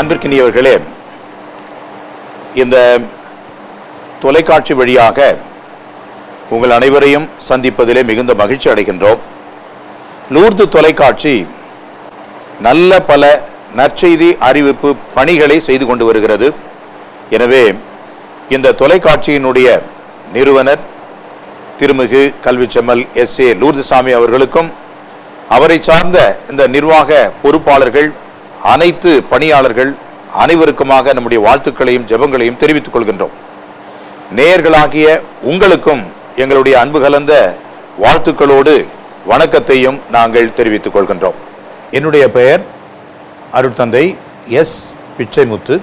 அன்பிற்கினியவர்களே, இந்த தொலைக்காட்சி வழியாக உங்கள் அனைவரையும் சந்திப்பதிலே மிகுந்த மகிழ்ச்சி அடைகின்றோம். லூர்து தொலைக்காட்சி நல்ல பல நற்செய்தி அறிவிப்பு பணிகளை செய்து கொண்டு வருகிறது. எனவே இந்த தொலைக்காட்சியினுடைய நிறுவனர் திருமிகு கல்வி செம்மல் SA லூர்துசாமி அவர்களுக்கும் அவரை சார்ந்த இந்த நிர்வாக பொறுப்பாளர்கள், அனைத்து பணியாளர்கள் அனைவருக்குமாக நம்முடைய வாழ்த்துக்களையும் ஜெபங்களையும் தெரிவித்துக் கொள்கின்றோம். நேயர்களாகிய உங்களுக்கும் எங்களுடைய அன்பு கலந்த வாழ்த்துக்களோடு வணக்கத்தையும் நாங்கள் தெரிவித்துக் கொள்கின்றோம். என்னுடைய பெயர் அருட்தந்தை எஸ். பிச்சைமுத்து.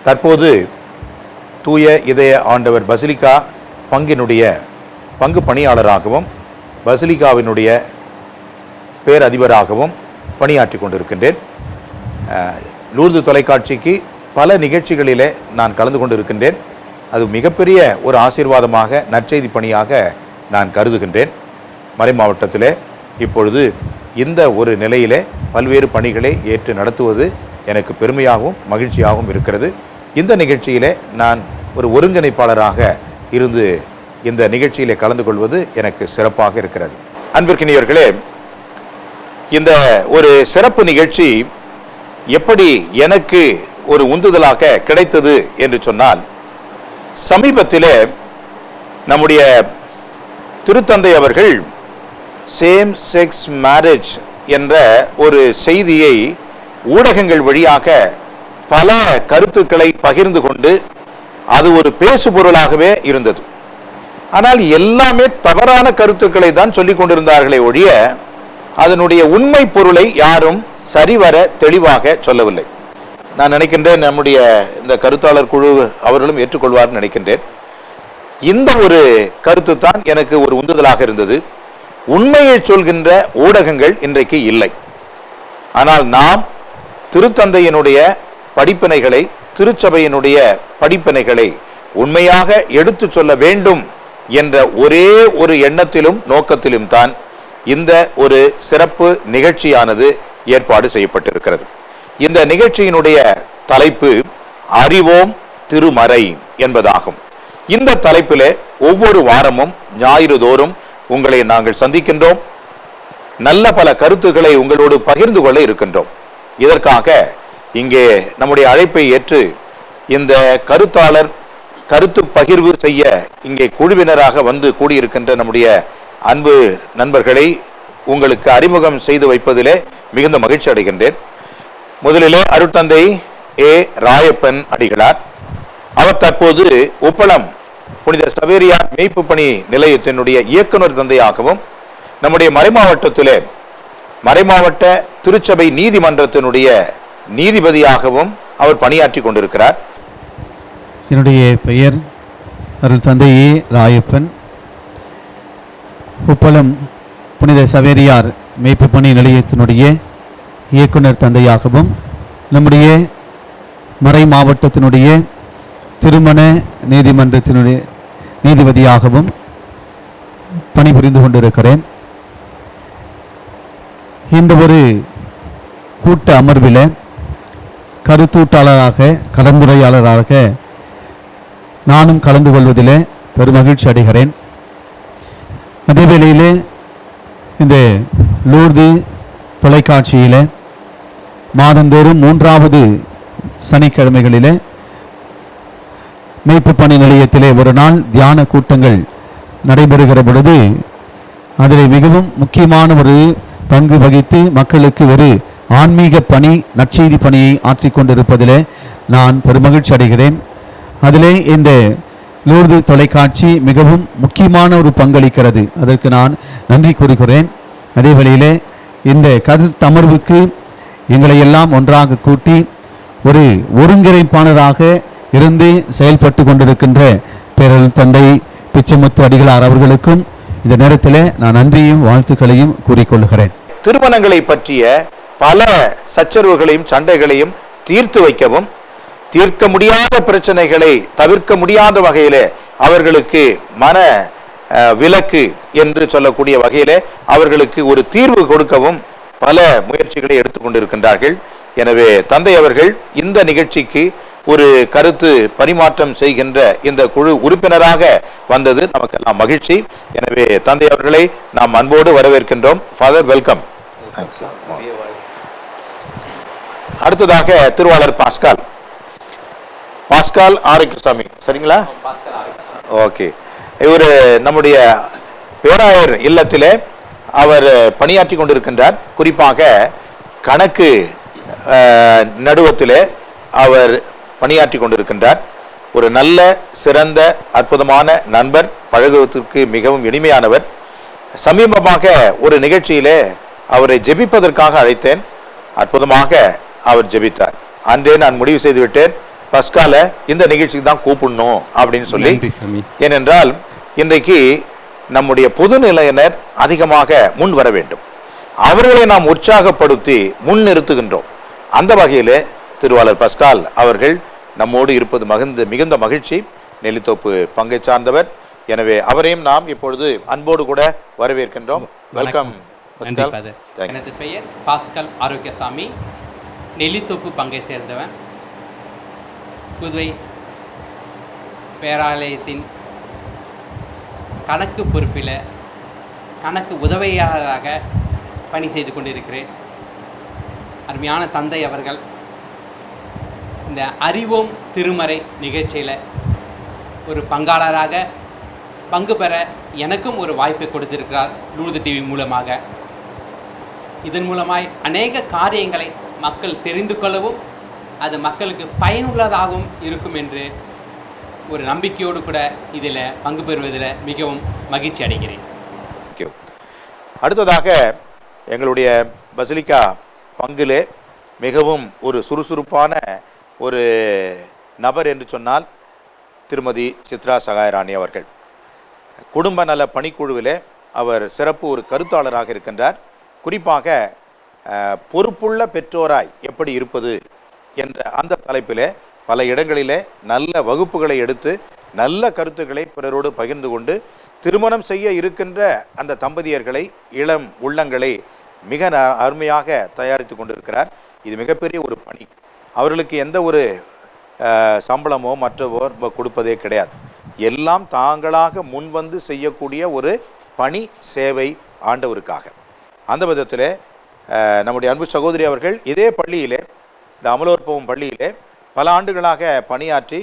தற்போது தூய இதய ஆண்டவர் பசிலிக்கா பங்கினுடைய பங்கு பணியாளராகவும் பசிலிக்காவினுடைய பேரதிபராகவும் பணியாற்றி கொண்டிருக்கின்றேன். லூர்து தொலைக்காட்சிக்கு பல நிகழ்ச்சிகளிலே நான் கலந்து கொண்டிருக்கின்றேன். அது மிகப்பெரிய ஒரு ஆசீர்வாதமாக நற்செய்தி பணியாக நான் கருதுகின்றேன். மறை மாவட்டத்திலே இப்பொழுது இந்த ஒரு நிலையிலே பல்வேறு பணிகளை ஏற்று நடத்துவது எனக்கு பெருமையாகவும் மகிழ்ச்சியாகவும் இருக்கிறது. இந்த நிகழ்ச்சியிலே நான் ஒரு ஒருங்கிணைப்பாளராக இருந்து இந்த நிகழ்ச்சியிலே கலந்து கொள்வது எனக்கு சிறப்பாக இருக்கிறது. அன்பிற்கினியர்களே, இந்த ஒரு சிறப்பு நிகழ்ச்சி எப்படி எனக்கு ஒரு உந்துதலாக கிடைத்தது என்று சொன்னால், சமீபத்திலே நம்முடைய திருத்தந்தை அவர்கள் சேம் செக்ஸ் மேரேஜ் என்ற ஒரு செய்தியை ஊடகங்கள் வழியாக பல கருத்துக்களை பகிர்ந்து கொண்டு அது ஒரு பேசு பொருளாகவே இருந்தது. ஆனால் எல்லாமே தவறான கருத்துக்களை தான் சொல்லிக் கொண்டிருந்தார்களே ஒழிய அதனுடைய உண்மை பொருளை யாரும் சரிவர தெளிவாக சொல்லவில்லை. நான் நினைக்கின்றேன் நம்முடைய இந்த கருத்தாளர் குழு அவர்களும் ஏற்றுக்கொள்வார்னு நினைக்கின்றேன். இந்த ஒரு கருத்து தான் எனக்கு ஒரு உந்துதலாக இருந்தது. உண்மையை சொல்கின்ற ஊடகங்கள் இன்றைக்கு இல்லை. ஆனால் நாம் திருத்தந்தையினுடைய படிப்பினைகளை, திருச்சபையினுடைய படிப்பினைகளை உண்மையாக எடுத்து சொல்ல வேண்டும் என்ற ஒரே ஒரு எண்ணத்திலும் நோக்கத்திலும் தான் இந்த ஒரு சிறப்பு நிகழ்ச்சியானது ஏற்பாடு செய்யப்பட்டிருக்கிறது. இந்த நிகழ்ச்சியினுடைய தலைப்பு அறிவோம் திருமறை என்பதாகும். இந்த தலைப்பிலே ஒவ்வொரு வாரமும் ஞாயிறு தோறும் உங்களை நாங்கள் சந்திக்கின்றோம். நல்ல பல கருத்துக்களை உங்களோடு பகிர்ந்து கொள்ள இருக்கின்றோம். இதற்காக இங்கே நம்முடைய அழைப்பை ஏற்று இந்த கருத்தாளர் கருத்து பகிர்வு செய்ய இங்கே குழுவினராக வந்து கூடியிருக்கின்ற நம்முடைய அன்பு நண்பர்களை உங்களுக்கு அறிமுகம் செய்து வைப்பதிலே மிகுந்த மகிழ்ச்சி அடைகின்றேன். முதலிலே அருட்தந்தை A. ராயப்பன் அடிகளார். அவர் தற்போது உப்பளம் புனித சவேரியார் மெய்ப்பு பணி நிலையத்தினுடைய இயக்குனர் தந்தையாகவும் நம்முடைய மறைமாவட்டத்திலே மறைமாவட்ட திருச்சபை நீதிமன்றத்தினுடைய நீதிபதியாகவும் அவர் பணியாற்றி கொண்டிருக்கிறார். என்னுடைய பெயர் அருட்தந்தை A. ராயப்பன். உப்பளம் புனித சவேரியார் மெய்ப்பு பணி நிலையத்தினுடைய இயக்குனர் தந்தையாகவும் நம்முடைய மறை மாவட்டத்தினுடைய திருமண நீதிமன்றத்தினுடைய நீதிபதியாகவும் பணிபுரிந்து கொண்டிருக்கிறேன். இந்த ஒரு கூட்ட அமர்வில் கருத்தூட்டாளராக, கலந்துரையாளராக நானும் கலந்து கொள்வதில் பெருமகிழ்ச்சி அடைகிறேன். அதே வேளையில் இந்த லூர்து தொலைக்காட்சியில் மாதந்தோறும் 3வது சனிக்கிழமைகளில் மெய்ப்பு பணி நிலையத்திலே ஒரு நாள் தியான கூட்டங்கள் நடைபெறுகிற பொழுது அதில் மிகவும் முக்கியமான ஒரு பங்கு வகித்து மக்களுக்கு ஒரு ஆன்மீக பணி, நற்செய்தி பணியை ஆற்றிக்கொண்டிருப்பதில் நான் பெருமகிழ்ச்சி அடைகிறேன். அதிலே இந்த லூர்து தொலைக்காட்சி மிகவும் முக்கியமான ஒரு பங்களிக்கிறது. அதற்கு நான் நன்றி கூறுகிறேன். அதே வேளையிலே இந்த கருத்தமர்வுக்கு எங்களை எல்லாம் ஒன்றாக கூட்டி ஒரு ஒருங்கிணைப்பாளராக இருந்து செயல்பட்டு கொண்டிருக்கின்ற பேரல் தந்தை பிச்சைமுத்து அடிகளார் அவர்களுக்கும் இந்த நேரத்தில் நான் நன்றியும் வாழ்த்துக்களையும் கூறிக்கொள்கிறேன். திருமணங்களை பற்றிய பல சச்சரவுகளையும் சண்டைகளையும் தீர்த்து வைக்கவும், தீர்க்க முடியாத பிரச்சனைகளை தவிர்க்க முடியாத வகையிலே அவர்களுக்கு மன விலக்கு என்று சொல்லக்கூடிய வகையிலே அவர்களுக்கு ஒரு தீர்வு கொடுக்கவும் பல முயற்சிகளை எடுத்துக்கொண்டிருக்கின்றார்கள். எனவே தந்தை அவர்கள் இந்த நிகழ்ச்சிக்கு ஒரு கருத்து பரிமாற்றம் செய்கின்ற இந்த குழு உறுப்பினராக வந்தது நமக்கெல்லாம் மகிழ்ச்சி. எனவே தந்தை அவர்களை நாம் அன்போடு வரவேற்கின்றோம். Father, welcome. அடுத்ததாக திருவாளர் பாஸ்கால் ஆரோக்கியசாமி, சரிங்களா? ஓகே. இவர் நம்முடைய பேராயர் இல்லத்திலே அவர் பணியாற்றி கொண்டிருக்கின்றார். குறிப்பாக கணக்கு நடுவத்திலே அவர் பணியாற்றி கொண்டிருக்கின்றார். ஒரு நல்ல சிறந்த அற்புதமான நண்பர், பழகுவதற்கு மிகவும் இனிமையானவர். சமீபமாக ஒரு நிகழ்ச்சியிலே அவரை ஜெபிப்பதற்காக அழைத்தேன். அற்புதமாக அவர் ஜெபித்தார். அன்றே நான் முடிவு செய்து விட்டேன், பஸ்கால இந்த நிகழ்ச்சிக்கு தான் கூப்பிடணும் அப்படின்னு சொல்லி. ஏனென்றால் இன்றைக்கு நம்முடைய பொதுநிலையினர் அதிகமாக முன் வர வேண்டும். அவர்களை நாம் உற்சாகப்படுத்தி முன் நிறுத்துகின்றோம். அந்த வகையிலே திருவாளர் பஸ்கால் அவர்கள் நம்மோடு இருப்பது மிகுந்த மகிழ்ச்சி. நெல்லித்தோப்பு பங்கை சார்ந்தவர். எனவே அவரையும் நாம் இப்பொழுது அன்போடு கூட வரவேற்கின்றோம். வெல்கம். எனது பெயர் பாஸ்கல் ஆரோக்கியசாமி, நெல்லித்தோப்பு பங்கை சேர்ந்தவன். புதுவை பேராலயத்தின் கணக்கு பொறுப்பில் கணக்கு உதவியாளராக பணி செய்து கொண்டிருக்கிறேன். அருமையான தந்தை அவர்கள் இந்த அறிவோம் திருமறை நிகழ்ச்சியில் ஒரு பங்காளராக பங்கு பெற எனக்கும் ஒரு வாய்ப்பை கொடுத்திருக்கிறார் லூர்து டிவி மூலமாக. இதன் மூலமாய் அநேக காரியங்களை மக்கள் தெரிந்து கொள்ளவும் அது மக்களுக்கு பயனுள்ளதாகவும் இருக்கும் என்று ஒரு நம்பிக்கையோடு கூட இதில் பங்கு பெறுவதில் மிகவும் மகிழ்ச்சி அடைகிறேன். அடுத்ததாக எங்களுடைய பசிலிக்கா பங்கிலே மிகவும் ஒரு சுறுசுறுப்பான ஒரு நபர் என்று சொன்னால் திருமதி சித்ரா சகாயராணி அவர்கள். குடும்ப நல பணிக்குழுவிலே அவர் சிறப்பு ஒரு கருத்தாளராக இருக்கின்றார். குறிப்பாக பொறுப்புள்ள பெற்றோராய் எப்படி இருப்பது என்ற அந்த தலைப்பிலே பல இடங்களிலே நல்ல வகுப்புகளை எடுத்து நல்ல கருத்துக்களை பிறரோடு பகிர்ந்து கொண்டு திருமணம் செய்ய இருக்கின்ற அந்த தம்பதியர்களை, இளம் உள்ளங்களை மிக அருமையாக தயாரித்து கொண்டிருக்கிறார். இது மிகப்பெரிய ஒரு பணி. அவர்களுக்கு எந்த ஒரு சம்பளமோ மற்றவோ கொடுப்பதே கிடையாது. எல்லாம் தாங்களாக முன்வந்து செய்யக்கூடிய ஒரு பணி சேவை ஆண்டவருக்காக. அந்த விதத்தில் நம்முடைய அன்பு சகோதரி அவர்கள் இதே பள்ளியிலே, இந்த அமலோற்பவம் பள்ளியிலே பல ஆண்டுகளாக பணியாற்றி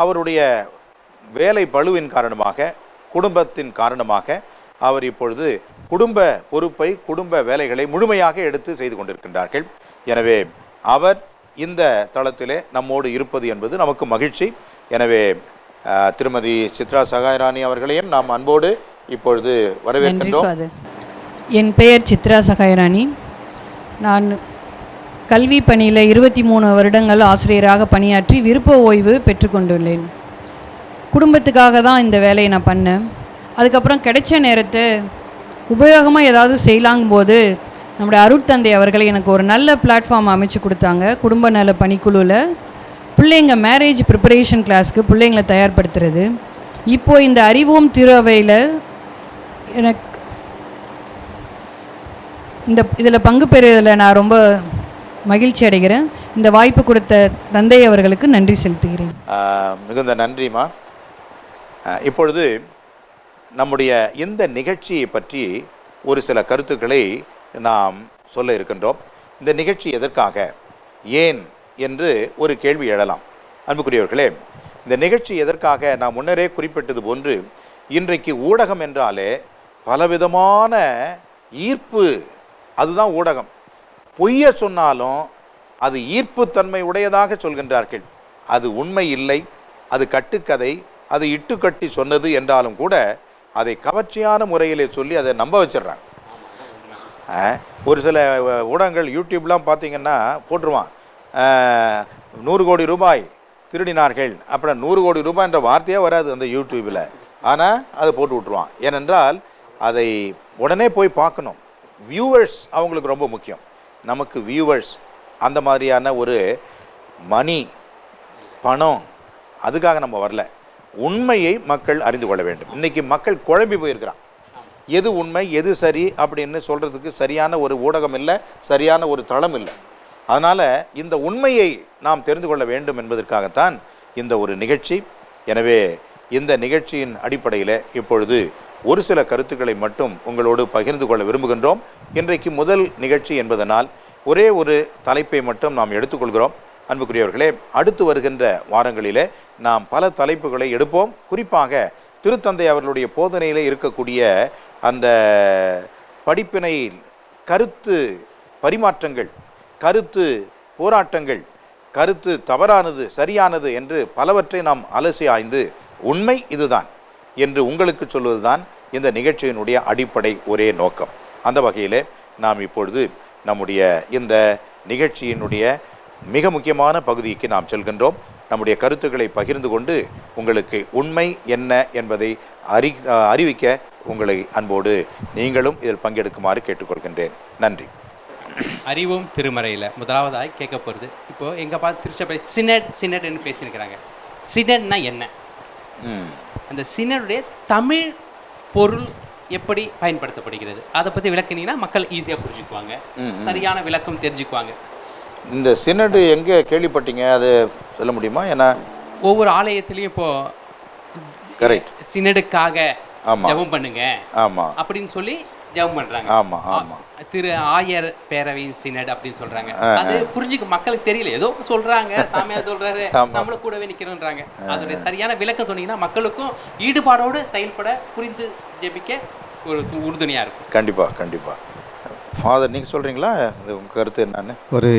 அவருடைய வேலை பளுவின் காரணமாக, குடும்பத்தின் காரணமாக அவர் இப்பொழுது குடும்ப பொறுப்பை, குடும்ப வேலைகளை முழுமையாக எடுத்து செய்து கொண்டிருக்கின்றார்கள். எனவே அவர் இந்த தளத்திலே நம்மோடு இருப்பது என்பது நமக்கு மகிழ்ச்சி. எனவே திருமதி சித்ரா சகாயராணி அவர்களையும் நாம் அன்போடு இப்பொழுது வரவேற்கின்றோம். என் பெயர் சித்ரா சகாயராணி. நான் கல்வி பணியில் 23 வருடங்கள் ஆசிரியராக பணியாற்றி விருப்ப ஓய்வு பெற்றுக்கொண்டுள்ளேன். குடும்பத்துக்காக தான் இந்த வேலையை நான் பண்ணேன். அதுக்கப்புறம் கிடைச்ச நேரத்தை உபயோகமாக ஏதாவது செய்யலாங்கும்போது நம்முடைய அருட்தந்தை அவர்கள் எனக்கு ஒரு நல்ல பிளாட்ஃபார்ம் அமைச்சு கொடுத்தாங்க. குடும்ப நல பணிக்குழுவில் பிள்ளைங்க மேரேஜ் ப்ரிப்பரேஷன் கிளாஸ்க்கு பிள்ளைங்களை தயார்படுத்துறது. இப்போது இந்த அறிவோம் திருவையில் எனக்கு இதில் பங்கு பெறுவதில் நான் ரொம்ப மகிழ்ச்சி அடைகிறேன். இந்த வாய்ப்பு கொடுத்த தந்தை அவர்களுக்கு நன்றி செலுத்துகிறேன். மிகுந்த நன்றிம்மா. இப்பொழுது நம்முடைய இந்த நிகழ்ச்சியை பற்றி ஒரு சில கருத்துக்களை நாம் சொல்ல இருக்கின்றோம். இந்த நிகழ்ச்சி எதற்காக, ஏன் என்று ஒரு கேள்வி எழலாம். அன்புக்குரியவர்களே, இந்த நிகழ்ச்சி எதற்காக நான் முன்னரே குறிப்பிட்டது போன்று இன்றைக்கு ஊடகம் என்றாலே பலவிதமான ஈர்ப்பு, அதுதான் ஊடகம். பொய்ய சொன்னாலும் அது ஈர்ப்புத்தன்மை உடையதாக சொல்கின்றார்கள். அது உண்மை இல்லை, அது கட்டுக்கதை, அது இட்டுக்கட்டி சொன்னது என்றாலும் கூட அதை கவர்ச்சியான முறையிலே சொல்லி அதை நம்ப வச்சிடுறாங்க. ஒரு சில ஊடகங்கள் யூடியூப்லாம் பார்த்திங்கன்னா போட்டுருவான், 100 கோடி ரூபாய் திருடினார்கள், அப்புறம் 100 கோடி ரூபாய்ன்ற வார்த்தையே வராது அந்த யூடியூப்பில். ஆனால் அதை போட்டு விட்ருவான். ஏனென்றால் அதை உடனே போய் பார்க்கணும். வியூவர்ஸ் அவங்களுக்கு ரொம்ப முக்கியம். நமக்கு வியூவர்ஸ் அந்த மாதிரியான ஒரு மணி, பணம், அதுக்காக நம்ம வரல. உண்மையை மக்கள் அறிந்து கொள்ள வேண்டும். இன்றைக்கி மக்கள் குழம்பி போயிருக்கிறான். எது உண்மை எது சரி அப்படின்னு சொல்கிறதுக்கு சரியான ஒரு ஊடகம் இல்லை, சரியான ஒரு தளம் இல்லை. அதனால் இந்த உண்மையை நாம் தெரிந்து கொள்ள வேண்டும் என்பதற்காகத்தான் இந்த ஒரு நிகழ்ச்சி. எனவே இந்த நிகழ்ச்சியின் அடிப்படையில் இப்பொழுது ஒரு சில கருத்துக்களை மட்டும் உங்களோடு பகிர்ந்து கொள்ள விரும்புகின்றோம். இன்றைக்கு முதல் நிகழ்ச்சி என்பதனால் ஒரே ஒரு தலைப்பை மட்டும் நாம் எடுத்துக்கொள்கிறோம். அன்புக்குரியவர்களே, அடுத்து வருகின்ற வாரங்களிலே நாம் பல தலைப்புகளை எடுப்போம். குறிப்பாக திருத்தந்தை அவர்களுடைய போதனையில் இருக்கக்கூடிய அந்த படிப்பினை கருத்து பரிமாற்றங்கள், கருத்து போராட்டங்கள், கருத்து தவறானது சரியானது என்று பலவற்றை நாம் அலசி ஆய்ந்து உண்மை இதுதான் என்று உங்களுக்கு சொல்வதுதான் இந்த நிகழ்ச்சியினுடைய அடிப்படை ஒரே நோக்கம். அந்த வகையிலே நாம் இப்பொழுது நம்முடைய இந்த நிகழ்ச்சியினுடைய மிக முக்கியமான பகுதிக்கு நாம் செல்கின்றோம். நம்முடைய கருத்துக்களை பகிர்ந்து கொண்டு உங்களுக்கு உண்மை என்ன என்பதை அறிவிக்க உங்களை அன்போடு நீங்களும் இதில் பங்கெடுக்குமாறு கேட்டுக்கொள்கின்றேன். நன்றி. அறிவும் திருமறையில் முதலாவதாய் கேட்க போகிறது, இப்போது எங்கள் பார்த்து திருச்சபை சினட்னு பேசியிருக்கிறாங்க. சினட்னா என்ன? அந்த சினடுடைய தமிழ் பொருள் எப்படி பயன்படுத்தப்படுகிறது அதை பற்றி விளக்குனீங்கன்னா மக்கள் ஈஸியாக புரிஞ்சுக்குவாங்க, சரியான விளக்கம் தெரிஞ்சுக்குவாங்க. இந்த சினடு எங்கே கேள்விப்பட்டீங்க, அது சொல்ல முடியுமா? ஏன்னா ஒவ்வொரு ஆலயத்திலையும் இப்போது கரெக்ட் சினடுக்காக ஜெபம் பண்ணுங்க ஆமாம் அப்படின்னு சொல்லி ஜெபம் பண்ணுறாங்க. ஆமாம் ஆமாம். திரு ஆயர் பேரவையின் சினட் அப்படின்னு சொல்கிறாங்க. அது புரிஞ்சுக்க மக்களுக்கு தெரியல, ஏதோ சொல்கிறாங்க, சாமியார் சொல்கிறாரு, நம்மளும் கூடவே நிற்கிறோன்றாங்க. அதோடைய சரியான விளக்கம் சொன்னீங்கன்னா மக்களுக்கும் ஈடுபாடோடு செயல்பட புரிந்து ஜெபிக்க ஒரு உறுதுணையாக இருக்கும். கண்டிப்பாக கண்டிப்பாக. ஃபாதர், நீங்கள் சொல்கிறீங்களா இது உங்கள் கருத்து என்னன்னு? ஒரு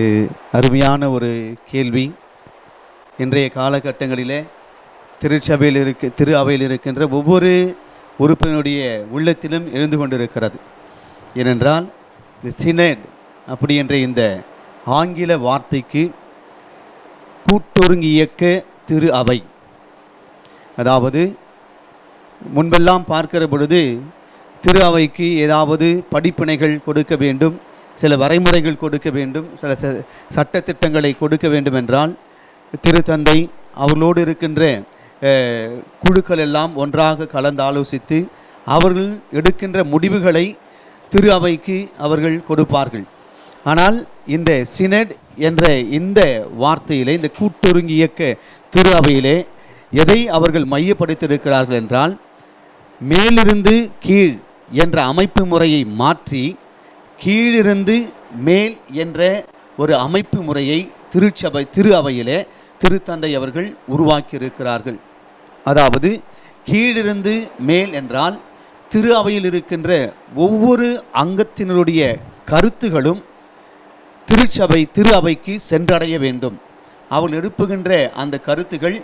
அருமையான ஒரு கேள்வி. இன்றைய காலகட்டங்களிலே திருச்சபையில் திரு அவையில் இருக்கின்ற ஒவ்வொரு உறுப்பினருடைய உள்ளத்திலும் எழுந்து கொண்டிருக்கிறது. ஏனென்றால் இந்த சினட் அப்படி என்ற இந்த ஆங்கில வார்த்தைக்கு கூட்டொருங்கியக்க திரு அவை, அதாவது முன்பெல்லாம் பார்க்கிற பொழுது திரு அவைக்கு ஏதாவது படிப்பினைகள் கொடுக்க வேண்டும், சில வரைமுறைகள் கொடுக்க வேண்டும், சில சட்டத்திட்டங்களை கொடுக்க வேண்டும் என்றால் திருத்தந்தை அவர்களோடு இருக்கின்ற குழுக்கள் எல்லாம் ஒன்றாக கலந்து ஆலோசித்து அவர்கள் எடுக்கின்ற முடிவுகளை திரு அவைக்கு அவர்கள் கொடுப்பார்கள். ஆனால் இந்த சினட் என்ற இந்த வார்த்தையிலே, இந்த கூட்டொருங்கியக்க திரு அவையிலே எதை அவர்கள் மையப்படுத்தியிருக்கிறார்கள் என்றால், மேலிருந்து கீழ் என்ற அமைப்பு முறையை மாற்றி கீழிருந்து மேல் என்ற ஒரு அமைப்பு முறையை திரு அவையிலே திருத்தந்தை அவர்கள் உருவாக்கியிருக்கிறார்கள். அதாவது கீழிருந்து மேல் என்றால் திரு அவையில் இருக்கின்ற ஒவ்வொரு அங்கத்தினருடைய கருத்துகளும் திரு அவைக்கு சென்றடைய வேண்டும். அவர்கள் எழுப்புகின்ற அந்த கருத்துகள்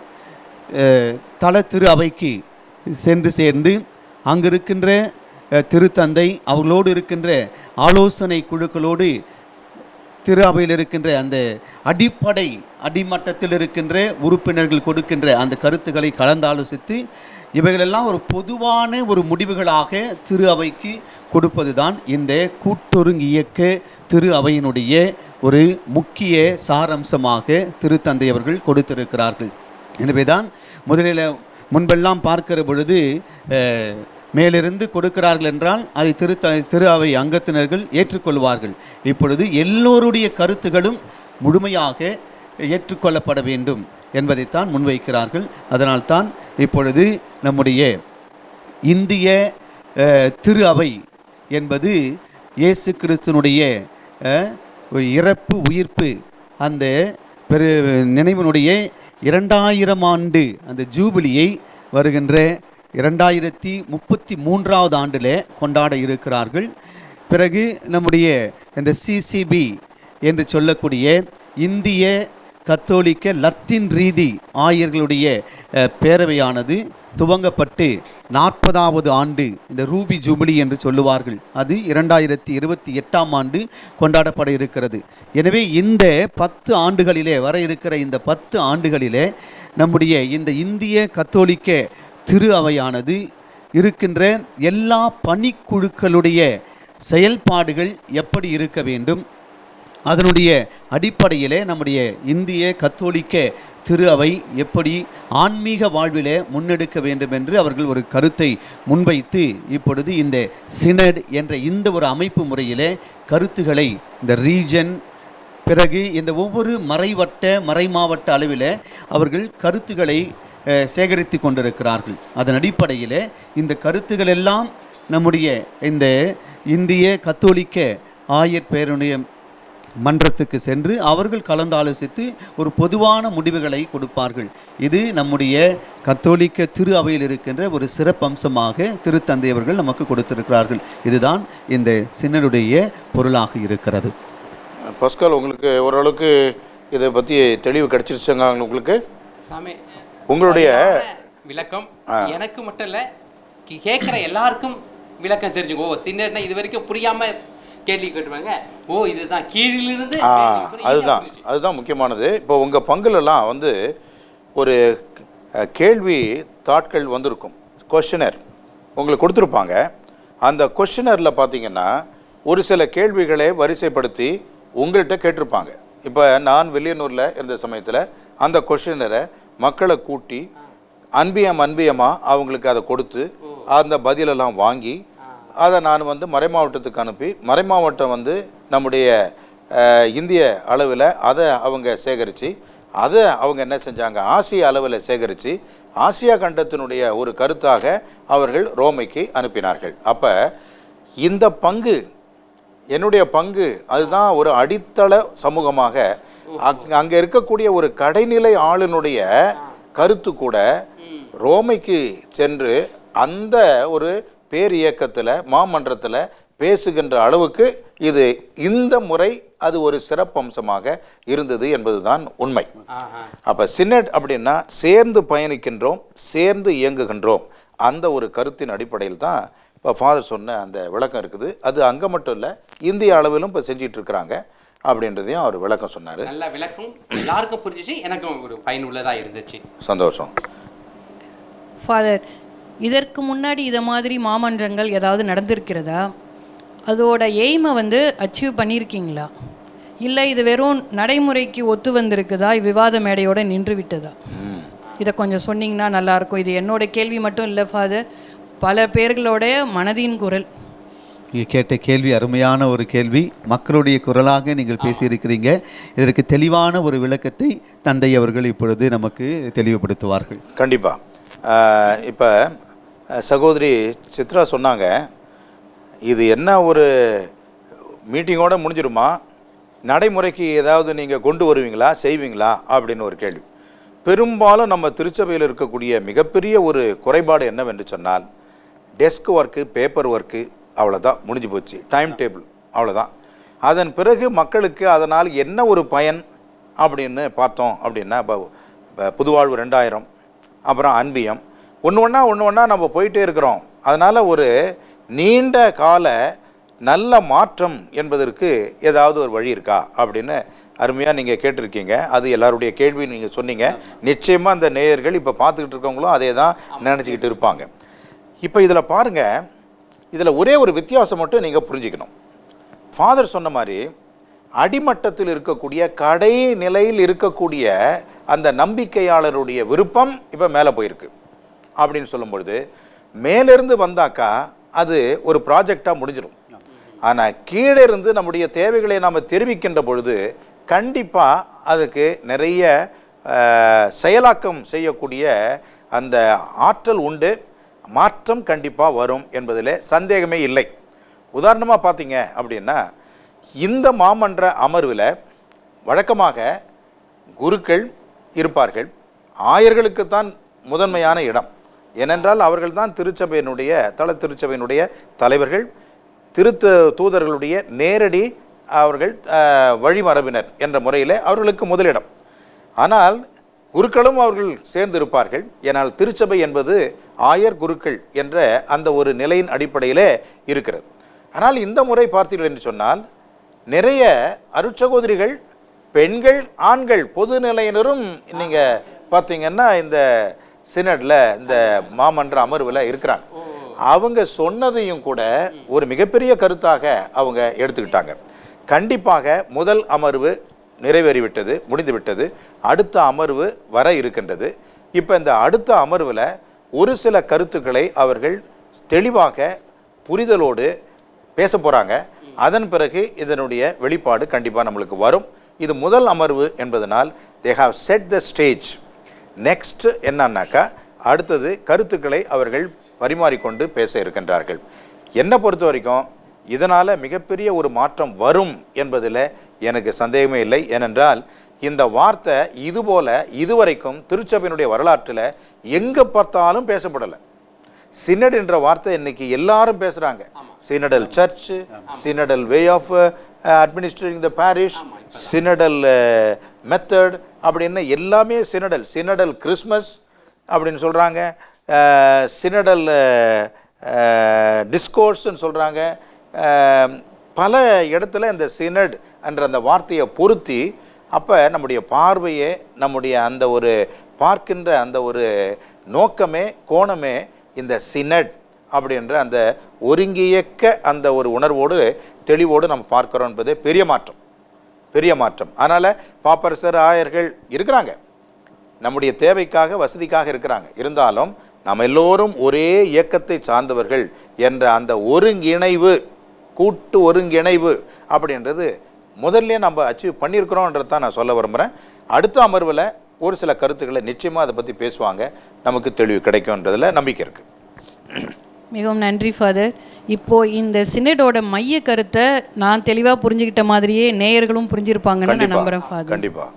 தல திரு அவைக்கு சென்று சேர்ந்து அங்கிருக்கின்ற திருத்தந்தை அவர்களோடு இருக்கின்ற ஆலோசனை குழுக்களோடு திரு அவையில் இருக்கின்ற அந்த அடிமட்டத்தில் இருக்கின்ற உறுப்பினர்கள் கொடுக்கின்ற அந்த கருத்துக்களை கலந்தாலோசித்து இவைகளெல்லாம் ஒரு பொதுவான ஒரு முடிவுகளாக திரு அவைக்கு கொடுப்பது தான் இந்த கூட்டொருங்கியக்க திரு அவையினுடைய ஒரு முக்கிய சாரம்சமாக திருத்தந்தை அவர்கள் கொடுத்திருக்கிறார்கள். எனவே தான் முன்பெல்லாம் பார்க்கிற பொழுது மேலிருந்து கொடுக்கிறார்கள் என்றால் அதை திரு அவை அங்கத்தினர்கள் ஏற்றுக்கொள்வார்கள். இப்பொழுது எல்லோருடைய கருத்துகளும் முழுமையாக ஏற்றுக்கொள்ளப்பட வேண்டும் என்பதைத்தான் முன்வைக்கிறார்கள். அதனால்தான் இப்பொழுது நம்முடைய இந்திய திரு அவை என்பது இயேசு கிறிஸ்துனுடைய இறப்பு உயிர்ப்பு அந்த நினைவினுடைய 2000 ஆண்டு அந்த ஜூபிலியை வருகின்ற 2033 ஆண்டில் கொண்டாட இருக்கிறார்கள். பிறகு நம்முடைய இந்த சிசிபி என்று சொல்லக்கூடிய இந்திய கத்தோலிக்க லத்தீன் ரீதி ஆயர்களுடைய பேரவையானது துவங்கப்பட்டு 40வது ஆண்டு இந்த ரூபி ஜூபிலி என்று சொல்லுவார்கள், அது 2028 ஆண்டு கொண்டாடப்பட இருக்கிறது. எனவே இந்த 10 ஆண்டுகளிலே வர இருக்கிற இந்த 10 ஆண்டுகளிலே நம்முடைய இந்த இந்திய கத்தோலிக்க திரு அவையானது இருக்கின்ற எல்லா பணிக்குழுக்களுடைய செயல்பாடுகள் எப்படி இருக்க வேண்டும், அதனுடைய அடிப்படையிலே நம்முடைய இந்திய கத்தோலிக்க திரு அவை எப்படி ஆன்மீக வாழ்விலே முன்னெடுக்க வேண்டும் என்று அவர்கள் ஒரு கருத்தை முன்வைத்து இப்பொழுது இந்த சினட் என்ற இந்த ஒரு அமைப்பு முறையிலே கருத்துக்களை இந்த ரீஜன் பிறகு இந்த ஒவ்வொரு மறைமாவட்ட அளவில் அவர்கள் கருத்துக்களை சேகரித்து கொண்டிருக்கிறார்கள். அதன் அடிப்படையில் இந்த கருத்துக்கள் எல்லாம் நம்முடைய இந்த இந்திய கத்தோலிக்க ஆயர் பேருடைய மன்றத்துக்கு சென்று அவர்கள் கலந்தாலோசித்து ஒரு பொதுவான முடிவுகளை கொடுப்பார்கள். இது நம்முடைய கத்தோலிக்க திரு அவையில் இருக்கின்ற ஒரு சிறப்பம்சமாக திருத்தந்தை அவர்கள் நமக்கு கொடுத்திருக்கிறார்கள். இதுதான் இந்த சின்னருடைய பொருளாக இருக்கிறது. பஸ்கால், உங்களுக்கு ஓரளவுக்கு இதை பற்றி தெளிவு கிடைச்சிருச்சாங்க உங்களுக்கு? சாமி, உங்களுடைய விளக்கம் எனக்கு மட்டும் இல்லை, கேட்குற எல்லாருக்கும் விளக்கம் தெரிஞ்சுக்கோ. சின்னர்னா இது வரைக்கும் புரியாமல் கேள்வி கேட்டுவாங்க. ஓ, இதுதான் கீழிலிருந்து. அதுதான் முக்கியமானது. இப்போ உங்கள் பங்குலெல்லாம் வந்து ஒரு கேள்வி தாட்கள் வந்திருக்கும், கொஸ்டினர் உங்களுக்கு கொடுத்துருப்பாங்க. அந்த கொஸ்டினரில் பார்த்தீங்கன்னா ஒரு சில கேள்விகளை வரிசைப்படுத்தி உங்கள்கிட்ட கேட்டிருப்பாங்க. இப்போ நான் வெளியனூரில் இருந்த சமயத்தில் அந்த கொஸ்டினரை மக்களை கூட்டி அன்பியமாக அவங்களுக்கு அதை கொடுத்து அந்த பதிலெல்லாம் வாங்கி அதை நான் வந்து மறைமாவட்டத்துக்கு அனுப்பி மறைமாவட்டம் வந்து நம்முடைய இந்திய அளவில் அதை அவங்க சேகரித்து அதை அவங்க என்ன செஞ்சாங்க, ஆசிய அளவில் சேகரித்து ஆசியா கண்டத்தினுடைய ஒரு கருத்தாக அவர்கள் ரோமைக்கு அனுப்பினார்கள். அப்போ இந்த பங்கு, என்னுடைய பங்கு, அதுதான் ஒரு அடித்தள சமூகமாக அங்கே இருக்கக்கூடிய ஒரு கடைநிலை ஆளுனுடைய கருத்து கூட ரோமைக்கு சென்று அந்த ஒரு பேர் இயக்கத்தில் மாமன்றத்தில் பேசுகின்ற அளவுக்கு இது இந்த முறை அது ஒரு சிறப்பம்சமாக இருந்தது என்பதுதான் உண்மை. அப்போ சினட் அப்படின்னா சேர்ந்து பயணிக்கின்றோம், சேர்ந்து இயங்குகின்றோம், அந்த ஒரு கருத்தின் அடிப்படையில் தான் இப்போ ஃபாதர் சொன்ன அந்த விளக்கம் இருக்குது. அது அங்கே மட்டும் இல்லை, இந்திய அளவிலும் இப்போ செஞ்சிட்டு இருக்கிறாங்க அப்படின்றதையும் அவர் விளக்கம் சொன்னார். நல்ல விளக்கம், எல்லாருக்கும் புரிஞ்சிச்சு, எனக்கும் ஒரு பயனுள்ளதாக இருந்துச்சு. சந்தோஷம். ஃபாதர், இதற்கு முன்னாடி இதை மாதிரி மாமன்றங்கள் ஏதாவது நடந்திருக்கிறதா? அதோட எய்மை வந்து அச்சீவ் பண்ணியிருக்கீங்களா? இல்லை இது வெறும் நடைமுறைக்கு ஒத்து வந்திருக்குதா, விவாத மேடையோடு நின்று விட்டதா? இதை கொஞ்சம் சொன்னீங்கன்னா நல்லாயிருக்கும். இது என்னோட கேள்வி மட்டும் இல்லை ஃபாதர், பல பேர்களோடைய மனதின் குரல். நீங்கள் கேட்ட கேள்வி அருமையான ஒரு கேள்வி, மக்களுடைய குரலாக நீங்கள் பேசியிருக்கிறீங்க. இதற்கு தெளிவான ஒரு விளக்கத்தை தந்தை அவர்கள் இப்பொழுது நமக்கு தெளிவுபடுத்துவார்கள். கண்டிப்பாக. இப்போ சகோதரி சித்ரா சொன்னாங்க, இது என்ன ஒரு மீட்டிங்கோடு முடிஞ்சிருமா, நடைமுறைக்கு ஏதாவது நீங்கள் கொண்டு வருவீங்களா, செய்வீங்களா அப்படின்னு ஒரு கேள்வி. பெரும்பாலும் நம்ம திருச்சபையில் இருக்கக்கூடிய மிகப்பெரிய ஒரு குறைபாடு என்னவென்று சொன்னால், டெஸ்க் ஒர்க்கு, பேப்பர் ஒர்க்கு, அவ்வளோதான், முடிஞ்சு போச்சு. டைம் டேபிள், அவ்வளோதான். அதன் பிறகு மக்களுக்கு அதனால் என்ன ஒரு பயன் அப்படின்னு பார்த்தோம் அப்படின்னா, இப்போ புதுவாழ்வு 2000, அப்புறம் அன்பியம், ஒன்று ஒன்றா நம்ம போயிட்டே இருக்கிறோம். அதனால் ஒரு நீண்ட கால நல்ல மாற்றம் என்பதற்கு ஏதாவது ஒரு வழி இருக்கா அப்படின்னு அருமையாக நீங்கள் கேட்டிருக்கீங்க. அது எல்லாருடைய கேள்வி நீங்கள் சொன்னீங்க. நிச்சயமாக அந்த நேயர்கள் இப்போ பார்த்துக்கிட்டு இருக்கவங்களும் அதே தான் நினச்சிக்கிட்டு இருப்பாங்க. இப்போ இதில் பாருங்கள், இதில் ஒரே ஒரு வித்தியாசம் மட்டும் நீங்கள் புரிஞ்சுக்கணும். ஃபாதர் சொன்ன மாதிரி அடிமட்டத்தில் இருக்கக்கூடிய கடைநிலையில் இருக்கக்கூடிய அந்த நம்பிக்கையாளருடைய விருப்பம் இப்போ மேலே போயிருக்கு அப்படின்னு சொல்லும்பொழுது, மேலிருந்து வந்தாக்கா அது ஒரு ப்ராஜெக்டாக முடிஞ்சிடும். ஆனால் கீழே இருந்து நம்முடைய தேவைகளை நாம் தெரிவிக்கின்ற பொழுது கண்டிப்பாக அதுக்கு நிறைய செயலாக்கம் செய்யக்கூடிய அந்த ஆற்றல் உண்டு, மாற்றம் கண்டிப்பாக வரும் என்பதில் சந்தேகமே இல்லை. உதாரணமாக பார்த்தீங்க அப்படின்னா, இந்த மாமன்ற அமர்வில் வழக்கமாக குருக்கள் இருப்பார்கள். ஆயர்களுக்குத்தான் முதன்மையான இடம். ஏனென்றால் அவர்கள்தான் திருச்சபையினுடைய திருச்சபையினுடைய தலைவர்கள், தூதர்களுடைய நேரடி அவர்கள் வழிமரபினர் என்ற முறையில் அவர்களுக்கு முதலிடம். ஆனால் குருக்களும் அவர்கள் சேர்ந்து இருப்பார்கள். ஏனால் திருச்சபை என்பது ஆயர் குருக்கள் என்ற அந்த ஒரு நிலையின் அடிப்படையிலே இருக்கிறது. ஆனால் இந்த முறை பார்த்தீர்கள் என்று சொன்னால், நிறைய அருட்சகோதரிகள், பெண்கள், ஆண்கள், பொது நிலையினரும் நீங்கள் பார்த்தீங்கன்னா இந்த சினட்ல, இந்த மாமன்ற அமர்வில் இருக்கிறாங்க. அவங்க சொன்னதையும் கூட ஒரு மிகப்பெரிய கருத்தாக அவங்க எடுத்துக்கிட்டாங்க. கண்டிப்பாக முதல் அமர்வு நிறைவேறிவிட்டது, முடிந்துவிட்டது. அடுத்த அமர்வு வர இருக்கின்றது. இப்போ இந்த அடுத்த அமர்வில் ஒரு சில கருத்துக்களை அவர்கள் தெளிவாக புரிதலோடு பேச போகிறாங்க. அதன் பிறகு இதனுடைய வெளிப்பாடு கண்டிப்பாக நம்மளுக்கு வரும். இது முதல் அமர்வு என்பதனால் they have set the stage. Next என்னன்னாக்கா அடுத்தது கருத்துக்களை அவர்கள் பரிமாறிக்கொண்டு பேச இருக்கின்றார்கள். என்னை பொறுத்த வரைக்கும் இதனால் மிகப்பெரிய ஒரு மாற்றம் வரும் என்பதில் எனக்கு சந்தேகமே இல்லை. ஏனென்றால் இந்த வார்த்தை இதுவரைக்கும் திருச்சபையினுடைய வரலாற்றில் எங்கே பார்த்தாலும் பேசப்படலை. சினட் என்ற வார்த்தை இன்னைக்கு எல்லாரும் பேசுகிறாங்க. Synodal church, synodal way of administrating the parish, synodal method அப்படின்னு எல்லாமே சினடல் கிறிஸ்மஸ் அப்படின்னு சொல்கிறாங்க, சினடல் டிஸ்கோர்ஸ்ன்னு சொல்கிறாங்க. பல இடத்துல இந்த சினட் என்ற அந்த வார்த்தையை பொருத்தி அப்போ நம்முடைய பார்வையே, நம்முடைய அந்த ஒரு பார்க்கின்ற அந்த ஒரு நோக்கமே, கோணமே இந்த சினட் அப்படின்ற அந்த ஒருங்கியக்க அந்த ஒரு உணர்வோடு தெளிவோடு நம்ம பார்க்குறோம் என்பது பெரிய மாற்றம். அதனால் பாப்பரசர், ஆயர்கள் இருக்கிறாங்க, நம்முடைய தேவைக்காக வசதிக்காக இருக்கிறாங்க. இருந்தாலும் நம்ம எல்லோரும் ஒரே இயக்கத்தை சார்ந்தவர்கள் என்ற அந்த ஒருங்கிணைவு, கூட்டு ஒருங்கிணைவு அப்படின்றது முதல்ல நம்ம அச்சீவ் பண்ணியிருக்கிறோன்றது தான் நான் சொல்ல விரும்புகிறேன். அடுத்த அமர்வில் ஒரு சில கருத்துக்களை நிச்சயமாக அதை பற்றி பேசுவாங்க, நமக்கு தெளிவு கிடைக்கும்ன்றதில் நம்பிக்கை இருக்குது. மிகவும் நன்றி ஃபாதர். இப்போது இந்த சினடோட மைய கருத்தை நான் தெளிவாக புரிஞ்சுக்கிட்ட மாதிரியே நேயர்களும் புரிஞ்சிருப்பாங்கன்னு நான் நம்புகிறேன் ஃபாதர். கண்டிப்பாக.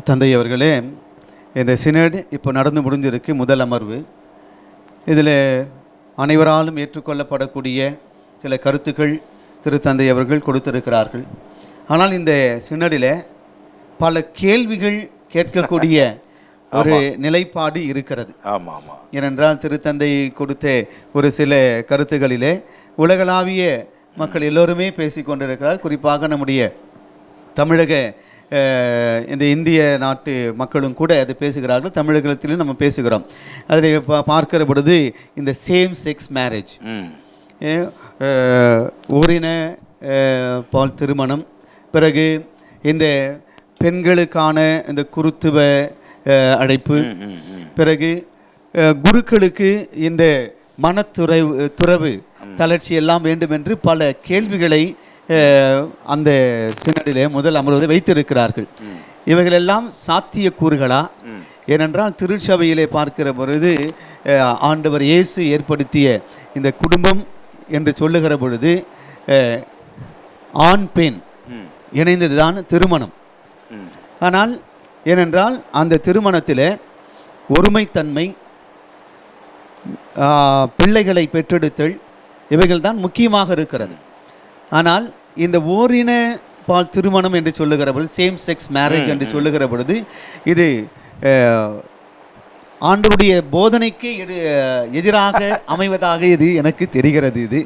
தந்தை அவர்களே, இந்த சினட் இப்போ நடந்து முடிஞ்சிருக்கு, முதல் அமர்வு. இதில் அனைவராலும் ஏற்றுக்கொள்ளப்படக்கூடிய சில கருத்துக்கள் திருத்தந்தை அவர்கள் கொடுத்திருக்கிறார்கள். ஆனால் இந்த சினடில் பல கேள்விகள் கேட்கக்கூடிய ஒரு நிலைப்பாடு இருக்கிறது. ஆமாம். ஏனென்றால் திருத்தந்தை கொடுத்த ஒரு சில கருத்துக்களிலே உலகளாவிய மக்கள் எல்லோருமே பேசிக்கொண்டிருக்கிறார். குறிப்பாக நம்முடைய தமிழக இந்த இந்திய நாட்டு மக்களும் கூட அதை பேசுகிறார்கள், தமிழகத்திலும் நம்ம பேசுகிறோம். அதில் பார்க்கிற பொழுது இந்த சேம் செக்ஸ் மேரேஜ், ஓரின பால் திருமணம், பிறகு இந்த பெண்களுக்கான இந்த குருத்துவ அழைப்பு, பிறகு குருக்களுக்கு இந்த துறவு தளர்ச்சி எல்லாம் வேண்டும் என்று பல கேள்விகளை அந்த சினடிலே முதல் அமர்வதை வைத்திருக்கிறார்கள். இவைகளெல்லாம் சாத்திய கூறுகளா? ஏனென்றால் திருச்சபையிலே பார்க்கிற பொழுது ஆண்டவர் இயேசு ஏற்படுத்திய இந்த குடும்பம் என்று சொல்லுகிற பொழுது ஆண் பெண் இணைந்ததுதான் திருமணம். ஆனால் ஏனென்றால் அந்த திருமணத்தில் ஒருமைத்தன்மை, பிள்ளைகளை பெற்றெடுத்தல், இவைகள் தான் முக்கியமாக இருக்கிறது. ஆனால் இந்த ஓரின பால் திருமணம் என்று சொல்லுகிற பொழுது, சேம் செக்ஸ் மேரேஜ் என்று சொல்லுகிற பொழுது, இது ஆண்டவருடைய போதனைக்கு எதிராக அமைவதாக இது எனக்கு தெரிகிறது. இது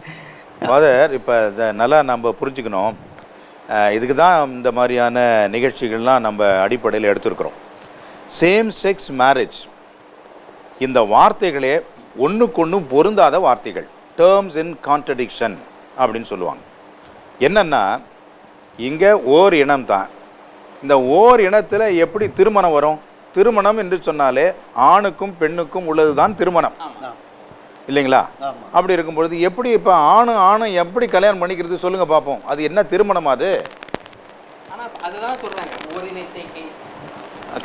ஃபாதர், இப்போ இதை நல்லா நம்ம புரிஞ்சுக்கணும். இதுக்கு தான் இந்த மாதிரியான நிகழ்ச்சிகள்லாம் நம்ம அடிப்படையில் எடுத்துருக்குறோம். சேம் செக்ஸ் மேரேஜ், இந்த வார்த்தைகளே ஒன்றுக்கொன்று பொருந்தாத வார்த்தைகள், டேர்ம்ஸ் இன் கான்ட்ரடிக்ஷன் அப்படின்னு சொல்லுவாங்க. என்னென்னா, இங்கே ஓர் இனம் தான், இந்த ஓர் இனத்தில் எப்படி திருமணம் வரும்? திருமணம் என்று சொன்னாலே ஆணுக்கும் பெண்ணுக்கும் உள்ளது தான் திருமணம், இல்லைங்களா? அப்படி இருக்கும்பொழுது எப்படி இப்போ ஆணும் எப்படி கல்யாணம் பண்ணிக்கிறது சொல்லுங்கள் பார்ப்போம். அது என்ன திருமணம் அது?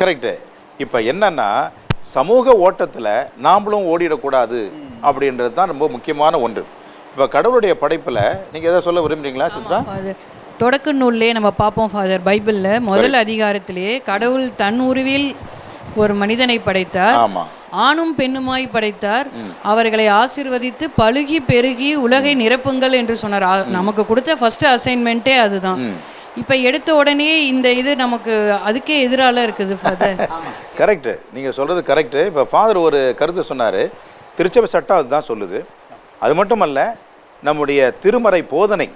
கரெக்டு. இப்போ என்னன்னா, சமூக ஓட்டத்தில் நாமளும் ஓடிடக்கூடாது அப்படின்றது தான் ரொம்ப முக்கியமான ஒன்று. இப்போ கடவுளுடைய படைப்பில் நீங்கள் எதாவது சொல்ல விரும்புறீங்களா சித்ரா? தொடக்க நூல்லே நம்ம பார்ப்போம் ஃபாதர், பைபிளில் முதல் அதிகாரத்திலேயே கடவுள் தன் உருவில் ஒரு மனிதனை படைத்தார், ஆணும் பெண்ணுமாய் படைத்தார், அவர்களை ஆசீர்வதித்து பழுகி பெருகி உலகை நிரப்புங்கள் என்று சொன்னார். நமக்கு கொடுத்த ஃபர்ஸ்ட் அசைன்மெண்ட்டே அதுதான். இப்போ எடுத்த உடனே இந்த இது நமக்கு அதுக்கே எதிரால இருக்குது ஃபாதர். கரெக்டு, நீங்கள் சொல்கிறது கரெக்டு. இப்போ ஃபாதர் ஒரு கருத்து சொன்னார், திருச்சபை சட்டம் அதுதான் சொல்லுது. அது மட்டுமல்ல, நம்முடைய திருமறை போதனை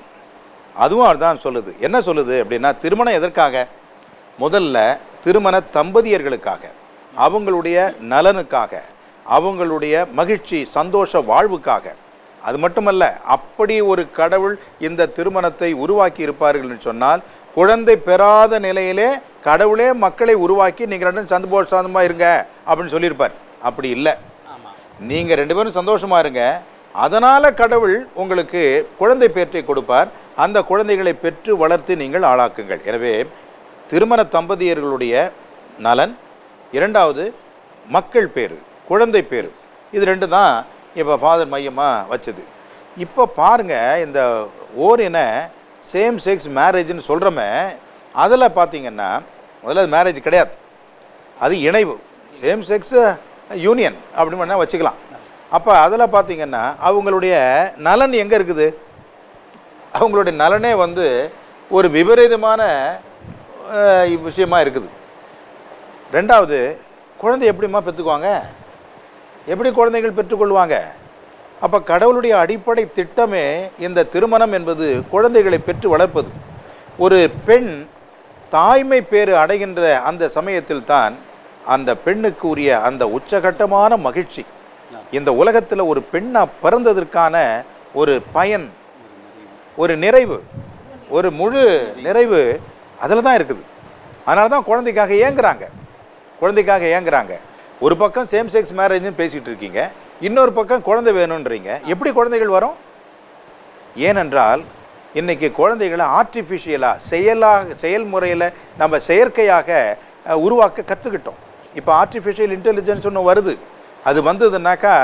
அதுவும் அதுதான் சொல்லுது. என்ன சொல்லுது அப்படின்னா, திருமணம் எதற்காக? முதல்ல திருமண தம்பதியர்களுக்காக, அவங்களுடைய நலனுக்காக, அவங்களுடைய மகிழ்ச்சி சந்தோஷ வாழ்வுக்காக. அது மட்டுமல்ல, அப்படி ஒரு கடவுள் இந்த திருமணத்தை உருவாக்கி இருப்பார்கள் சொன்னால், குழந்தை பெறாத நிலையிலே கடவுளே மக்களை உருவாக்கி நீங்கள் ரெண்டும் சந்தோஷமாக இருங்க அப்படின்னு சொல்லியிருப்பார். அப்படி இல்லை, நீங்கள் ரெண்டு பேரும் சந்தோஷமாக இருங்க, அதனால் கடவுள் உங்களுக்கு குழந்தை பேற்றை கொடுப்பார், அந்த குழந்தைகளை பெற்று வளர்த்து நீங்கள் ஆளாக்குங்கள். எனவே திருமண தம்பதியர்களுடைய நலன், இரண்டாவது மக்கள் பேர், குழந்தை பேர், இது ரெண்டு தான் இப்போ ஃபாதர் மையமாக வச்சது. இப்போ பாருங்கள், இந்த ஓரின சேம் செக்ஸ் மேரேஜ்னு சொல்கிறோமே, அதில் பார்த்திங்கன்னா முதல்ல மேரேஜ் கிடையாது, அது இணைவு, சேம் செக்ஸ் யூனியன் அப்படின்னு வேணால் வச்சுக்கலாம். அப்போ அதில் பார்த்திங்கன்னா அவங்களுடைய நலன் எங்கே இருக்குது? அவங்களுடைய நலனே வந்து ஒரு விபரீதமான விஷயமாக இருக்குது. ரெண்டாவது, குழந்தை எப்படிம்மா பெற்றுக்குவாங்க? எப்படி குழந்தைகள் பெற்றுக்கொள்வாங்க? அப்போ கடவுளுடைய அடிப்படை திட்டமே இந்த திருமணம் என்பது குழந்தைகளை பெற்று வளர்ப்பது. ஒரு பெண் தாய்மை பேறு அடைகின்ற அந்த சமயத்தில் தான் அந்த பெண்ணுக்கு உரிய அந்த உச்சகட்டமான மகிழ்ச்சி, இந்த உலகத்தில் ஒரு பெண்ணாக பிறந்ததற்கான ஒரு பயன், ஒரு நிறைவு, ஒரு முழு நிறைவு அதில் தான் இருக்குது. அதனால தான் குழந்தைக்காக ஏங்குறாங்க. ஒரு பக்கம் சேம் செக்ஸ் மேரேஜ்னு பேசிகிட்டு இருக்கீங்க, இன்னொரு பக்கம் குழந்தை வேணுன்றீங்க. எப்படி குழந்தைகள் வரும்? ஏனென்றால் இன்றைக்கி குழந்தைகளை ஆர்டிஃபிஷியலாக செயல்முறையில் நம்ம செயற்கையாக உருவாக்க கற்றுக்கிட்டோம். இப்போ ஆர்டிஃபிஷியல் இன்டெலிஜென்ஸ் ஒன்று வருது. அது வந்ததுனாக்கா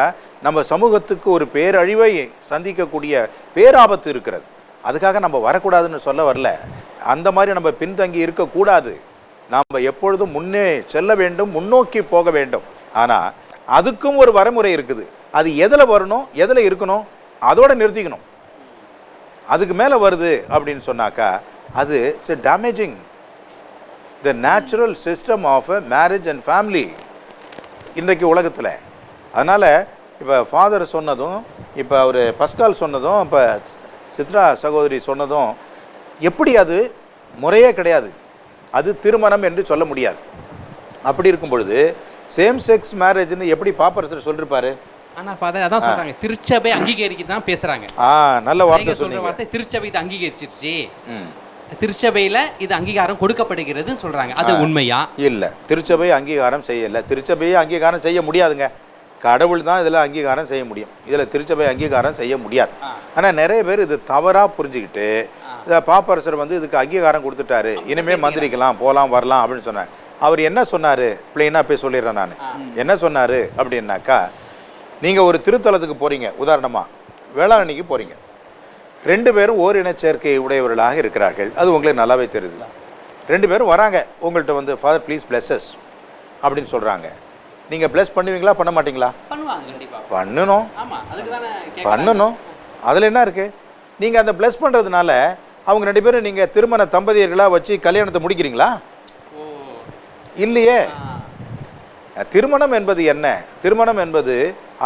நம்ம சமூகத்துக்கு ஒரு பேரழிவை சந்திக்கக்கூடிய பேராபத்து இருக்கிறது. அதுக்காக நம்ம வரக்கூடாதுன்னு சொல்ல வரல, அந்த மாதிரி நம்ம பின்தங்கி இருக்கக்கூடாது. நாம் எப்பொழுதும் முன்னே செல்ல வேண்டும், முன்னோக்கி போக வேண்டும். ஆனால் அதுக்கும் ஒரு வரைமுறை இருக்குது. அது எதில் வரணும், எதில் இருக்கணும், அதோடு நிறுத்திக்கணும். அதுக்கு மேலே வருது அப்படின்னு சொன்னாக்கா அது it's damaging the natural system of a marriage and family இன்றைக்கு உலகத்தில். அதனால் இப்போ ஃபாதர் சொன்னதும், இப்போ அவர் பஸ்கால் சொன்னதும், இப்போ சித்ரா சகோதரி சொன்னதும் எப்படி அது முறையே கிடையாது, அது திருமணம் என்று சொல்ல முடியாது. அப்படி இருக்கும் பொழுது சேம் செக்ஸ் மேரேஜ்னு எப்படி பாப்பரசர் சொல்லிருப்பாரு? ஆனால் ஃபாதர் அதான் சொல்கிறாங்க, திருச்சபை அங்கீகரிக்க தான் பேசுகிறாங்க. நல்ல வார்த்தை சொன்னீங்க. வார்த்தை திருச்சபை இது அங்கீகரிச்சிருச்சு, திருச்சபையில் இது அங்கீகாரம் கொடுக்கப்படுகிறதுன்னு சொல்கிறாங்க. அது உண்மையா? இல்லை, திருச்சபை அங்கீகாரம் செய்யலை. திருச்சபையை அங்கீகாரம் செய்ய முடியாதுங்க. கடவுள் தான் இதில் அங்கீகாரம் செய்ய முடியும், இதில் திருச்சபை அங்கீகாரம் செய்ய முடியாது. ஆனால் நிறைய பேர் இது தவறாக புரிஞ்சுக்கிட்டு இதை பாப்பரசர் வந்து இதுக்கு அங்கீகாரம் கொடுத்துட்டாரு, இனிமேல் மந்திரிக்கலாம், போகலாம், வரலாம் அப்படின்னு சொன்னார். அவர் என்ன சொன்னார்? பிளெயினாக போய் சொல்லிடுறேன் நான். என்ன சொன்னார் அப்படின்னாக்கா, நீங்கள் ஒரு திருத்தலத்துக்கு போகிறீங்க, உதாரணமாக வேளாங்கண்ணிக்கு போகிறீங்க, 2 பேரும் ஓரின சேர்க்கை உடையவர்களாக இருக்கிறார்கள், அது உங்களுக்கு நல்லாவே தெரியுது. 2 பேரும் வராங்க உங்கள்கிட்ட வந்து, ஃபாதர் ப்ளீஸ் பிளெஸஸ் அப்படின்னு சொல்கிறாங்க. நீங்கள் பிளஸ் பண்ணுவீங்களா, பண்ண மாட்டிங்களா? பண்ணணும். அதில் என்ன இருக்குது? நீங்கள் அந்த பிளஸ் பண்ணுறதுனால அவங்க 2 பேரும் நீங்கள் திருமண தம்பதியர்களாக வச்சு கல்யாணத்தை முடிக்கிறீங்களா? இல்லையே. திருமணம் என்பது என்ன? திருமணம் என்பது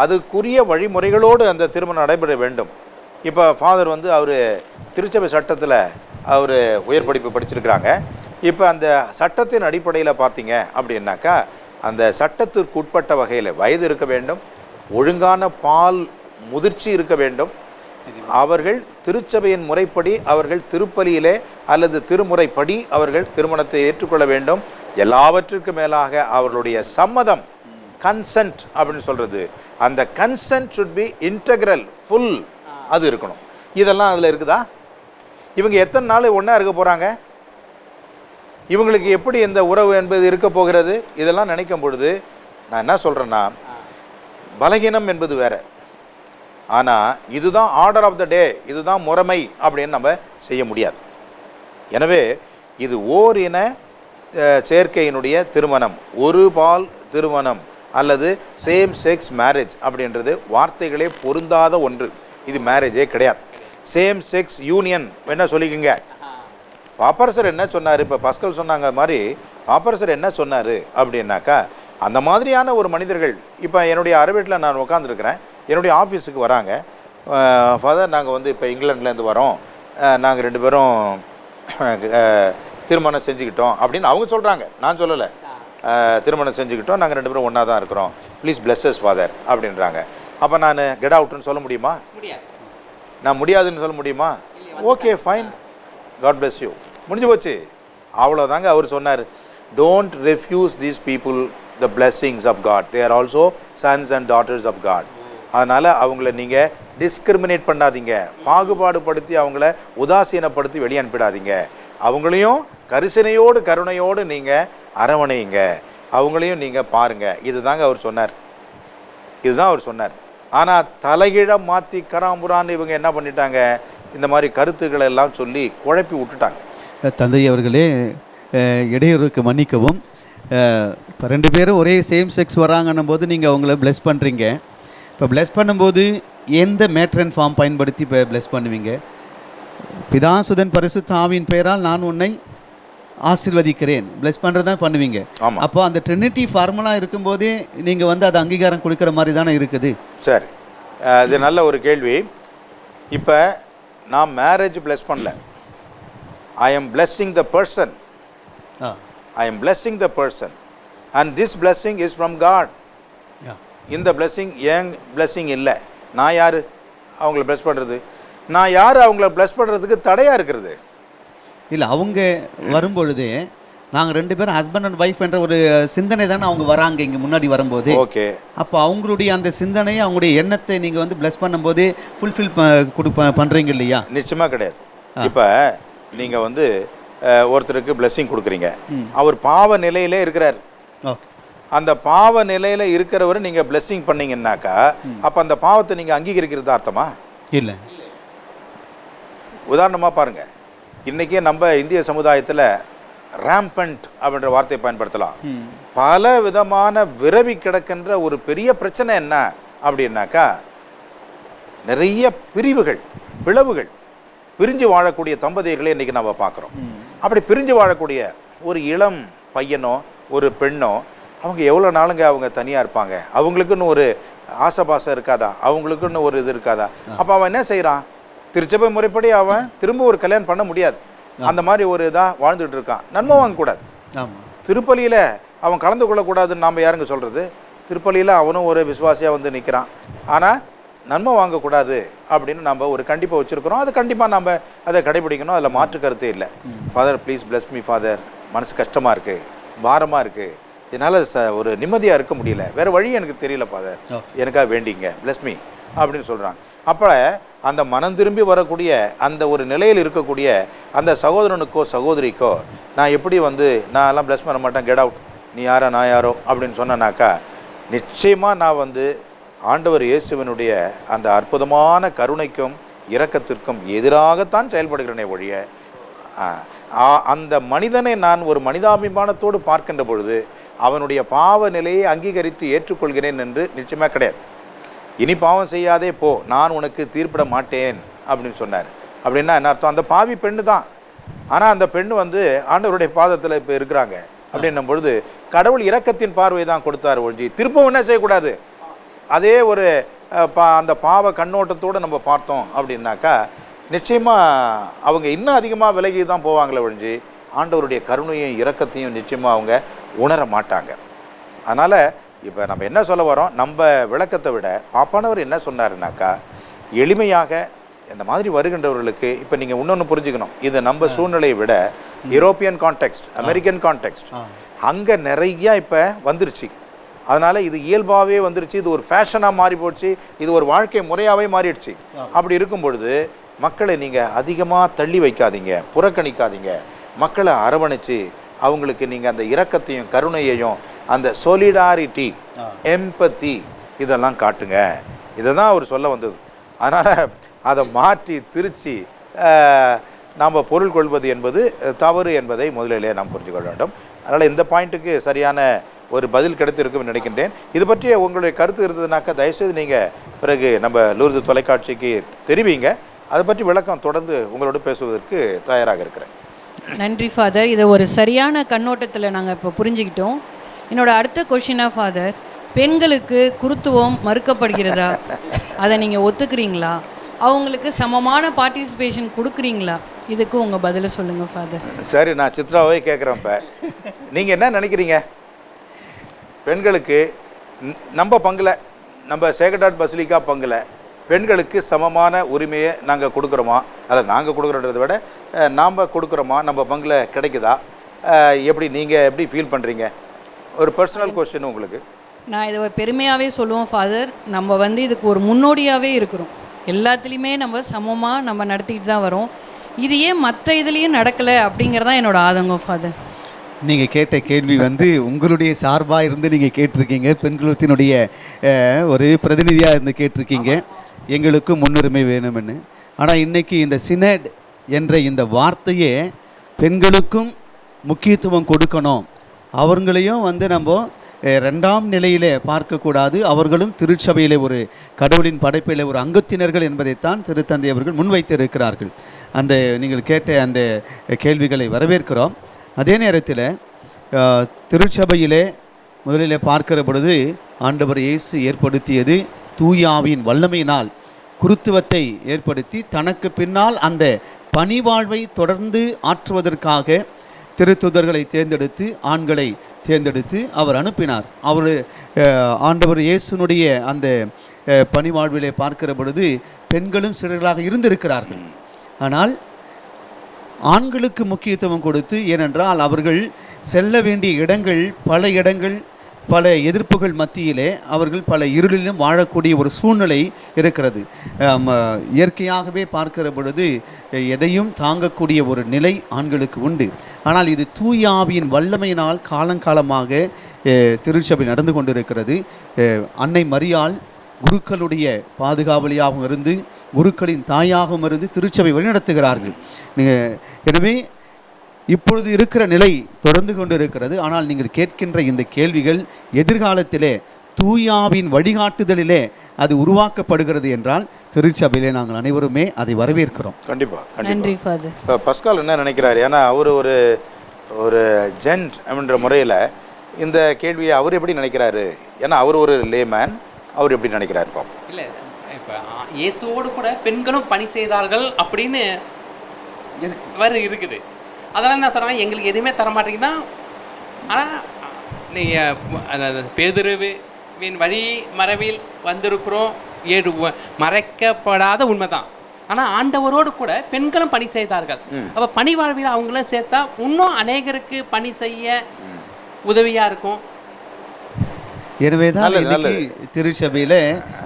அதுக்குரிய வழிமுறைகளோடு அந்த திருமணம் நடைபெற வேண்டும். இப்போ ஃபாதர் வந்து அவர் திருச்சபை சட்டத்தில் அவர் உயர் படிப்பு படிச்சிருக்கிறாங்க. இப்போ அந்த சட்டத்தின் அடிப்படையில் பார்த்தீங்க அப்படின்னாக்கா, அந்த சட்டத்திற்கு உட்பட்ட வகையில் வயது இருக்க வேண்டும், ஒழுங்கான பால் முதிர்ச்சி இருக்க வேண்டும், அவர்கள் திருச்சபையின் முறைப்படி அவர்கள் திருப்பலியிலே அல்லது திருமுறைப்படி அவர்கள் திருமணத்தை ஏற்றுக்கொள்ள வேண்டும். எல்லாவற்றிற்கும் மேலாக அவர்களுடைய சம்மதம், கன்சென்ட் அப்படின்னு சொல்கிறது, அந்த consent should be integral, full, அது இருக்கணும். இதெல்லாம் அதில் இருக்குதா? இவங்க எத்தனை நாள் ஒன்றா இருக்க போகிறாங்க? இவங்களுக்கு எப்படி இந்த உறவு என்பது இருக்க போகிறது? இதெல்லாம் நினைக்கும் பொழுது நான் என்ன சொல்கிறேன்னா, பலகீனம் என்பது வேறு, ஆனால் இதுதான் ஆர்டர் ஆஃப் த டே, இதுதான் முறைமை அப்படின்னு நம்ம செய்ய முடியாது. எனவே இது ஓரின சேர்க்கையினுடைய திருமணம், ஒரு பால் திருமணம் அல்லது சேம் செக்ஸ் மேரேஜ் அப்படின்றது வார்த்தைகளே பொருந்தாத ஒன்று. இது மேரேஜே கிடையாது. சேம் செக்ஸ் யூனியன் என்ன சொல்லிக்கோங்க. பாப்பரசர் என்ன சொன்னார்? இப்போ பஸ்கல் சொன்னாங்க மாதிரி பாப்பரசர் என்ன சொன்னார் அப்படின்னாக்கா, அந்த மாதிரியான ஒரு மனிதர்கள் இப்போ என்னுடைய அறவீட்டில் நான் உட்காந்துருக்கிறேன், என்னுடைய ஆஃபீஸுக்கு வராங்க, ஃபாதர் நாங்கள் வந்து இப்போ இங்கிலாந்துலேருந்து வரோம், நாங்கள் 2 பேரும் திருமணம் செஞ்சுக்கிட்டோம் அப்படின்னு அவங்க சொல்கிறாங்க. நான் சொல்லலை, திருமணம் செஞ்சுக்கிட்டோம், நாங்கள் 2 பேரும் ஒன்றா தான் இருக்கிறோம், ப்ளீஸ் பிளெஸஸ் ஃபாதர் அப்படின்றாங்க. அப்போ நான் கெட் அவுட்னு சொல்ல முடியுமா? நான் முடியாதுன்னு சொல்ல முடியுமா? Okay fine, God bless you, முடிஞ்சு போச்சு, அவ்வளோதாங்க. அவர் சொன்னார், don't refuse these people the blessings of God, they are also sons and daughters of God. அதனால் அவங்கள நீங்கள் டிஸ்கிரிமினேட் பண்ணாதீங்க, பாகுபாடுபடுத்தி அவங்கள உதாசீனப்படுத்தி வெளியே அனுப்பிடாதீங்க. அவங்களையும் கரிசனையோடு கருணையோடு நீங்கள் அரவணையுங்க, அவங்களையும் நீங்கள் பாருங்கள். இதுதாங்க அவர் சொன்னார், இதுதான் அவர் சொன்னார். ஆனால் தலைகீழ மாற்றி கராமுரான்னு இவங்க என்ன பண்ணிட்டாங்க, இந்த மாதிரி கருத்துக்களை எல்லாம் சொல்லி குழப்பி விட்டுட்டாங்க. தந்தை அவர்களே, இடையூறுக்கு மன்னிக்கவும். இப்போ 2 பேரும் ஒரே சேம் செக்ஸ் வராங்கன்னும் போது நீங்கள் அவங்கள ப்ளெஸ் பண்ணுறீங்க. இப்போ ப்ளெஸ் பண்ணும்போது எந்த மேட்டர் அண்ட் ஃபார்ம் பயன்படுத்தி இப்போ ப்ளெஸ் பண்ணுவீங்க? பிதா சுதன் பரிசுத்த ஆவியின் பெயரால் நான் உன்னை ஆசீர்வதிக்கிறேன், ப்ளெஸ் பண்ணுறது தான் பண்ணுவீங்க. அப்போ அந்த ட்ரினிட்டி ஃபார்முலா இருக்கும்போதே நீங்கள் வந்து அதை அங்கீகாரம் கொடுக்குற மாதிரி தானே இருக்குது. சரி, இது நல்ல ஒரு கேள்வி. இப்போ நான் மேரேஜ் ப்ளெஸ் பண்ணல, I am blessing the person. I am blessing the person and this blessing is from God. இந்த blessing என் blessing இல்லை. நான் யார் அவங்கள bless பண்ணுறது? நான் யார் அவங்கள bless பண்ணுறதுக்கு தடையாக இருக்கிறது? இல்லை, அவங்க வரும்பொழுதே நாங்கள் 2 பேரும் ஹஸ்பண்ட் அண்ட் ஒய்ஃப் என்ற ஒரு சிந்தனை தானே அவங்க வராங்க இங்கே முன்னாடி வரும்போது. ஓகே, அப்போ அவங்களுடைய அந்த சிந்தனையை அவங்களுடைய எண்ணத்தை நீங்கள் வந்து ப்ளஸ் பண்ணும்போது ஃபுல்ஃபில் பண்ணுறீங்க இல்லையா? நிச்சயமாக கிடையாது. இப்போ நீங்கள் வந்து ஒருத்தருக்கு blessing கொடுக்குறீங்க, அவர் பாவ நிலையிலே இருக்கிறார். அந்த பாவ நிலையில் இருக்கிறவரை நீங்கள் blessing பண்ணீங்கன்னாக்கா அப்போ அந்த பாவத்தை நீங்கள் அங்கீகரிக்கிறது அர்த்தமா? இல்லை. உதாரணமாக பாருங்கள், இன்றைக்கே நம்ம இந்திய சமுதாயத்தில் ரேம்பண்ட் அப்படின்ற வார்த்தையை பயன்படுத்தலாம். பல விதமான விரவி கிடக்கின்ற ஒரு பெரிய பிரச்சனை என்ன அப்படின்னாக்கா, நிறைய பிரிவுகள், பிளவுகள், பிரிஞ்சு வாழக்கூடிய தம்பதியர்களை இன்றைக்கி நம்ம பார்க்குறோம். அப்படி பிரிஞ்சு வாழக்கூடிய ஒரு இளம் பையனோ ஒரு பெண்ணோ அவங்க எவ்வளோ நாளுங்க அவங்க தனியாக இருப்பாங்க? அவங்களுக்குன்னு ஒரு ஆசைபாசம் இருக்காதா? அவங்களுக்குன்னு ஒரு இது இருக்காதா? அப்போ அவன் என்ன செய்கிறான்? திருச்சபை முறைப்படி அவன் திரும்ப ஒரு கல்யாணம் பண்ண முடியாது. அந்த மாதிரி ஒரு இதாக வாழ்ந்துட்டு இருக்கான். நன்மை வாங்கக்கூடாது. திருப்பலியில் அவன் கலந்து கொள்ளக்கூடாதுன்னு நாம் யாருங்க சொல்கிறது? திருப்பலியில் அவனும் ஒரு விசுவாசியாக வந்து நிற்கிறான், ஆனால் நன்மை வாங்கக்கூடாது அப்படின்னு நம்ம ஒரு கண்டிப்பாக வச்சுருக்கிறோம். அது கண்டிப்பாக நம்ம அதை கடைபிடிக்கணும், அதில் மாற்று கருத்தே இல்லை. Father please plus me father, மனசு கஷ்டமாக இருக்குது, பாரமாக இருக்குது, என்னால் ஒரு நிம்மதியாக இருக்க முடியல, வேறு வழி எனக்கு தெரியல ஃபாதர், எனக்காக வேண்டிங்க, பிளஸ் மீ அப்படின்னு சொல்கிறாங்க. அப்போ அந்த மனம் திரும்பி வரக்கூடிய அந்த ஒரு நிலையில் இருக்கக்கூடிய அந்த சகோதரனுக்கோ சகோதரிக்கோ நான் எப்படி வந்து நான் எல்லாம் பிளஸ் பண்ண மாட்டேன், கெட் அவுட், நீ யாரோ நான் யாரோ அப்படின்னு சொன்னனாக்கா நிச்சயமாக நான் வந்து ஆண்டவர் இயேசுவினுடைய அந்த அற்புதமான கருணைக்கும் இரக்கத்திற்கும் எதிராகத்தான் செயல்படுகிறேனே ஒழிய அந்த மனிதனை நான் ஒரு மனிதாபிமானத்தோடு பார்க்கின்ற பொழுது அவனுடைய பாவ நிலையை அங்கீகரித்து ஏற்றுக்கொள்கிறேன் என்று நிச்சயமாக கிடையாது. இனி பாவம் செய்யாதே போ, நான் உனக்கு தீர்ப்பிட மாட்டேன் அப்படின்னு சொன்னார். அப்படின்னா என்ன அர்த்தம்? அந்த பாவி பெண்ணு தான், ஆனால் அந்த பெண்ணு வந்து ஆண்டவருடைய பாதத்தில் இப்போ இருக்கிறாங்க. அப்படின்னும் பொழுது கடவுள் இரக்கத்தின் பார்வை தான் கொடுத்தார் ஒழிஞ்சு திருப்பவும் என்ன செய்யக்கூடாது. அதே ஒரு அந்த பாவ கண்ணோட்டத்தோடு நம்ம பார்த்தோம் அப்படின்னாக்கா நிச்சயமாக அவங்க இன்னும் அதிகமாக விலகி தான் போவாங்களே ஒழிஞ்சு ஆண்டவருடைய கருணையும் இரக்கத்தையும் நிச்சயமாக அவங்க உணர மாட்டாங்க. அதனால் இப்போ நம்ம என்ன சொல்ல வரோம், நம்ம விளக்கத்தை விட பாப்பானவர் என்ன சொன்னாருனாக்கா, எளிமையாக இந்த மாதிரி வருகின்றவர்களுக்கு இப்போ நீங்கள் இன்னொன்று புரிஞ்சுக்கணும், இது நம்ம சூழ்நிலையை விட யூரோப்பியன் கான்டெக்ஸ்ட், அமெரிக்கன் கான்டெக்ஸ்ட், அங்கே நிறையா இப்போ வந்துருச்சு. அதனால் இது இயல்பாகவே வந்துருச்சு, இது ஒரு ஃபேஷனாக மாறி போச்சு, இது ஒரு வாழ்க்கை முறையாகவே மாறிடுச்சு. அப்படி இருக்கும் பொழுது மக்களை நீங்கள் அதிகமாக தள்ளி வைக்காதீங்க, புறக்கணிக்காதீங்க, மக்களை அரவணைச்சு அவங்களுக்கு நீங்கள் அந்த இரக்கத்தையும் கருணையையும் அந்த சொலிடாரிட்டி, எம்பத்தி இதெல்லாம் காட்டுங்க. இதை தான் அவர் சொல்ல வந்தது. அதனால் அதை மாற்றி திருச்சி நாம் பொருள் கொள்வது என்பது தவறு என்பதை முதலிலே நாம் புரிந்து கொள்ள வேண்டும். அதனால் இந்த பாயிண்ட்டுக்கு சரியான ஒரு பதில் கிடைத்திருக்கும்னு நினைக்கின்றேன். இது பற்றி உங்களுடைய கருத்து இருந்ததுனாக்கா தயவுசெய்து நீங்கள் பிறகு நம்ம லூர்து தொலைக்காட்சிக்கு தெரிவிங்க. அதை பற்றி விளக்கம் தொடர்ந்து உங்களோடு பேசுவதற்கு தயாராக இருக்கிறேன். நன்றி ஃபாதர், இதை ஒரு சரியான கண்ணோட்டத்தில் நாங்கள் இப்போ புரிஞ்சுக்கிட்டோம். என்னோட அடுத்த கொஷினாக ஃபாதர், பெண்களுக்கு குருத்துவம் மறுக்கப்படுகிறதா? அதை நீங்கள் ஒத்துக்கிறீங்களா? அவங்களுக்கு சமமான பார்ட்டிசிபேஷன் கொடுக்குறீங்களா? இதுக்கு உங்கள் பதிலை சொல்லுங்கள் ஃபாதர். சரி, நான் சித்ராவே கேட்குறேன். இப்போ நீங்கள் என்ன நினைக்கிறீங்க? பெண்களுக்கு நம்ம பங்கில், நம்ம சேக்ரட் பசிலிக்கா பங்கில் பெண்களுக்கு சமமான உரிமையை நாங்கள் கொடுக்குறோமா? அதை நாங்கள் கொடுக்குறோன்றதை விட நாம் கொடுக்குறோமா? நம்ம பங்கில் கிடைக்குதா? எப்படி நீங்கள் எப்படி ஃபீல் பண்ணுறீங்க? ஒரு பர்சனல் கொஸ்டின் உங்களுக்கு. நான் இதை பெருமையாகவே சொல்லுவோம் ஃபாதர். நம்ம வந்து இதுக்கு ஒரு முன்னோடியாகவே இருக்கிறோம். எல்லாத்துலேயுமே நம்ம சமமாக நம்ம நடத்திக்கிட்டு தான் வரோம். இது ஏன் மற்ற இதுலேயும் நடக்கலை அப்படிங்கிறதான் என்னோட ஆதங்கம் ஃபாதர். நீங்கள் கேட்ட கேள்வி வந்து உங்களுடைய சார்பாக இருந்து நீங்கள் கேட்டிருக்கீங்க, பெண்குலத்தினுடைய ஒரு பிரதிநிதியாக இருந்து கேட்டிருக்கீங்க, எங்களுக்கு முன்னுரிமை வேணும்னு. ஆனால் இன்றைக்கி இந்த சினட் என்ற இந்த வார்த்தையே பெண்களுக்கும் முக்கியத்துவம் கொடுக்கணும், அவங்களையும் வந்து நம்ம ரெண்டாம் நிலையிலே பார்க்கக்கூடாது, அவர்களும் திருச்சபையிலே ஒரு கடவுளின் படைப்பிலே ஒரு அங்கத்தினர்கள் என்பதைத்தான் திருத்தந்தை அவர்கள் முன்வைத்திருக்கிறார்கள். அந்த நீங்கள் கேட்ட அந்த கேள்விகளை வரவேற்கிறோம். அதே நேரத்தில் திருச்சபையிலே முதலில் பார்க்கிற பொழுது ஆண்டவர் இயேசு ஏற்படுத்தியது தூயாவின் வல்லமையினால் குருத்துவத்தை ஏற்படுத்தி தனக்கு பின்னால் அந்த பணிவாழ்வை தொடர்ந்து ஆற்றுவதற்காக திருத்துதர்களை தேர்ந்தெடுத்து ஆண்களை தேர்ந்தெடுத்து அவர் அனுப்பினார். அவர் ஆண்டவர் இயேசுனுடைய அந்த பணிவாழ்விலே பார்க்கிற பொழுது பெண்களும் சிலர்களாக இருந்திருக்கிறார்கள். ஆனால் ஆண்களுக்கு முக்கியத்துவம் கொடுத்து, ஏனென்றால் அவர்கள் செல்ல வேண்டிய இடங்கள் பல எதிர்ப்புகள் மத்தியிலே அவர்கள் பல இருளிலும் வாழக்கூடிய ஒரு சூழ்நிலை இருக்கிறது. இயற்கையாகவே பார்க்கிற பொழுது எதையும் தாங்கக்கூடிய ஒரு நிலை ஆண்களுக்கு உண்டு. ஆனால் இது தூயாவின் வல்லமையினால் காலங்காலமாக திருச்சபை நடந்து கொண்டிருக்கிறது. அன்னை மரியாள் குருக்களுடைய பாதுகாவலியாகவும் இருந்து குருக்களின் தாயாகவும் இருந்து திருச்சபை வழிநடத்துகிறார்கள். எனவே இப்பொழுது இருக்கிற நிலை தொடர்ந்து கொண்டு இருக்கிறது. ஆனால் நீங்கள் கேட்கின்ற இந்த கேள்விகள் எதிர்காலத்திலே தூயாவின் வழிகாட்டுதலிலே அது உருவாக்கப்படுகிறது என்றால் திருச்சபையிலே நாங்கள் அனைவருமே அதை வரவேற்கிறோம். கண்டிப்பாக. நன்றி ஃபாதர். இப்போ பஸ்கால் என்ன நினைக்கிறாரு? ஏன்னா அவர் ஒரு ஜென்ட் அப்படின்ற முறையில் இந்த கேள்வியை அவர் எப்படி நினைக்கிறாரு? ஏன்னா அவர் ஒரு லேமேன், அவர் எப்படி நினைக்கிறாரு? இல்லை, இப்போ இயேசுவோடு கூட பெண்களும் பணி செய்தார்கள் அப்படின்னு இருக்குது. அதெல்லாம் என்ன சொல்கிறாங்க, எங்களுக்கு எதுவுமே தரமாட்டேங்குது தான். ஆனால் நீங்கள் பேதுருவின் வழி மரபில் வந்திருக்கிறோம், மறைக்கப்படாத உண்மை தான். ஆனால் ஆண்டவரோடு கூட பெண்களும் பணி செய்தார்கள். அப்போ பணி வாழ்வில் அவங்கள சேர்த்தா இன்னும் அநேகருக்கு பணி செய்ய உதவியாக இருக்கும். எனவே தான் திருச்சபையில்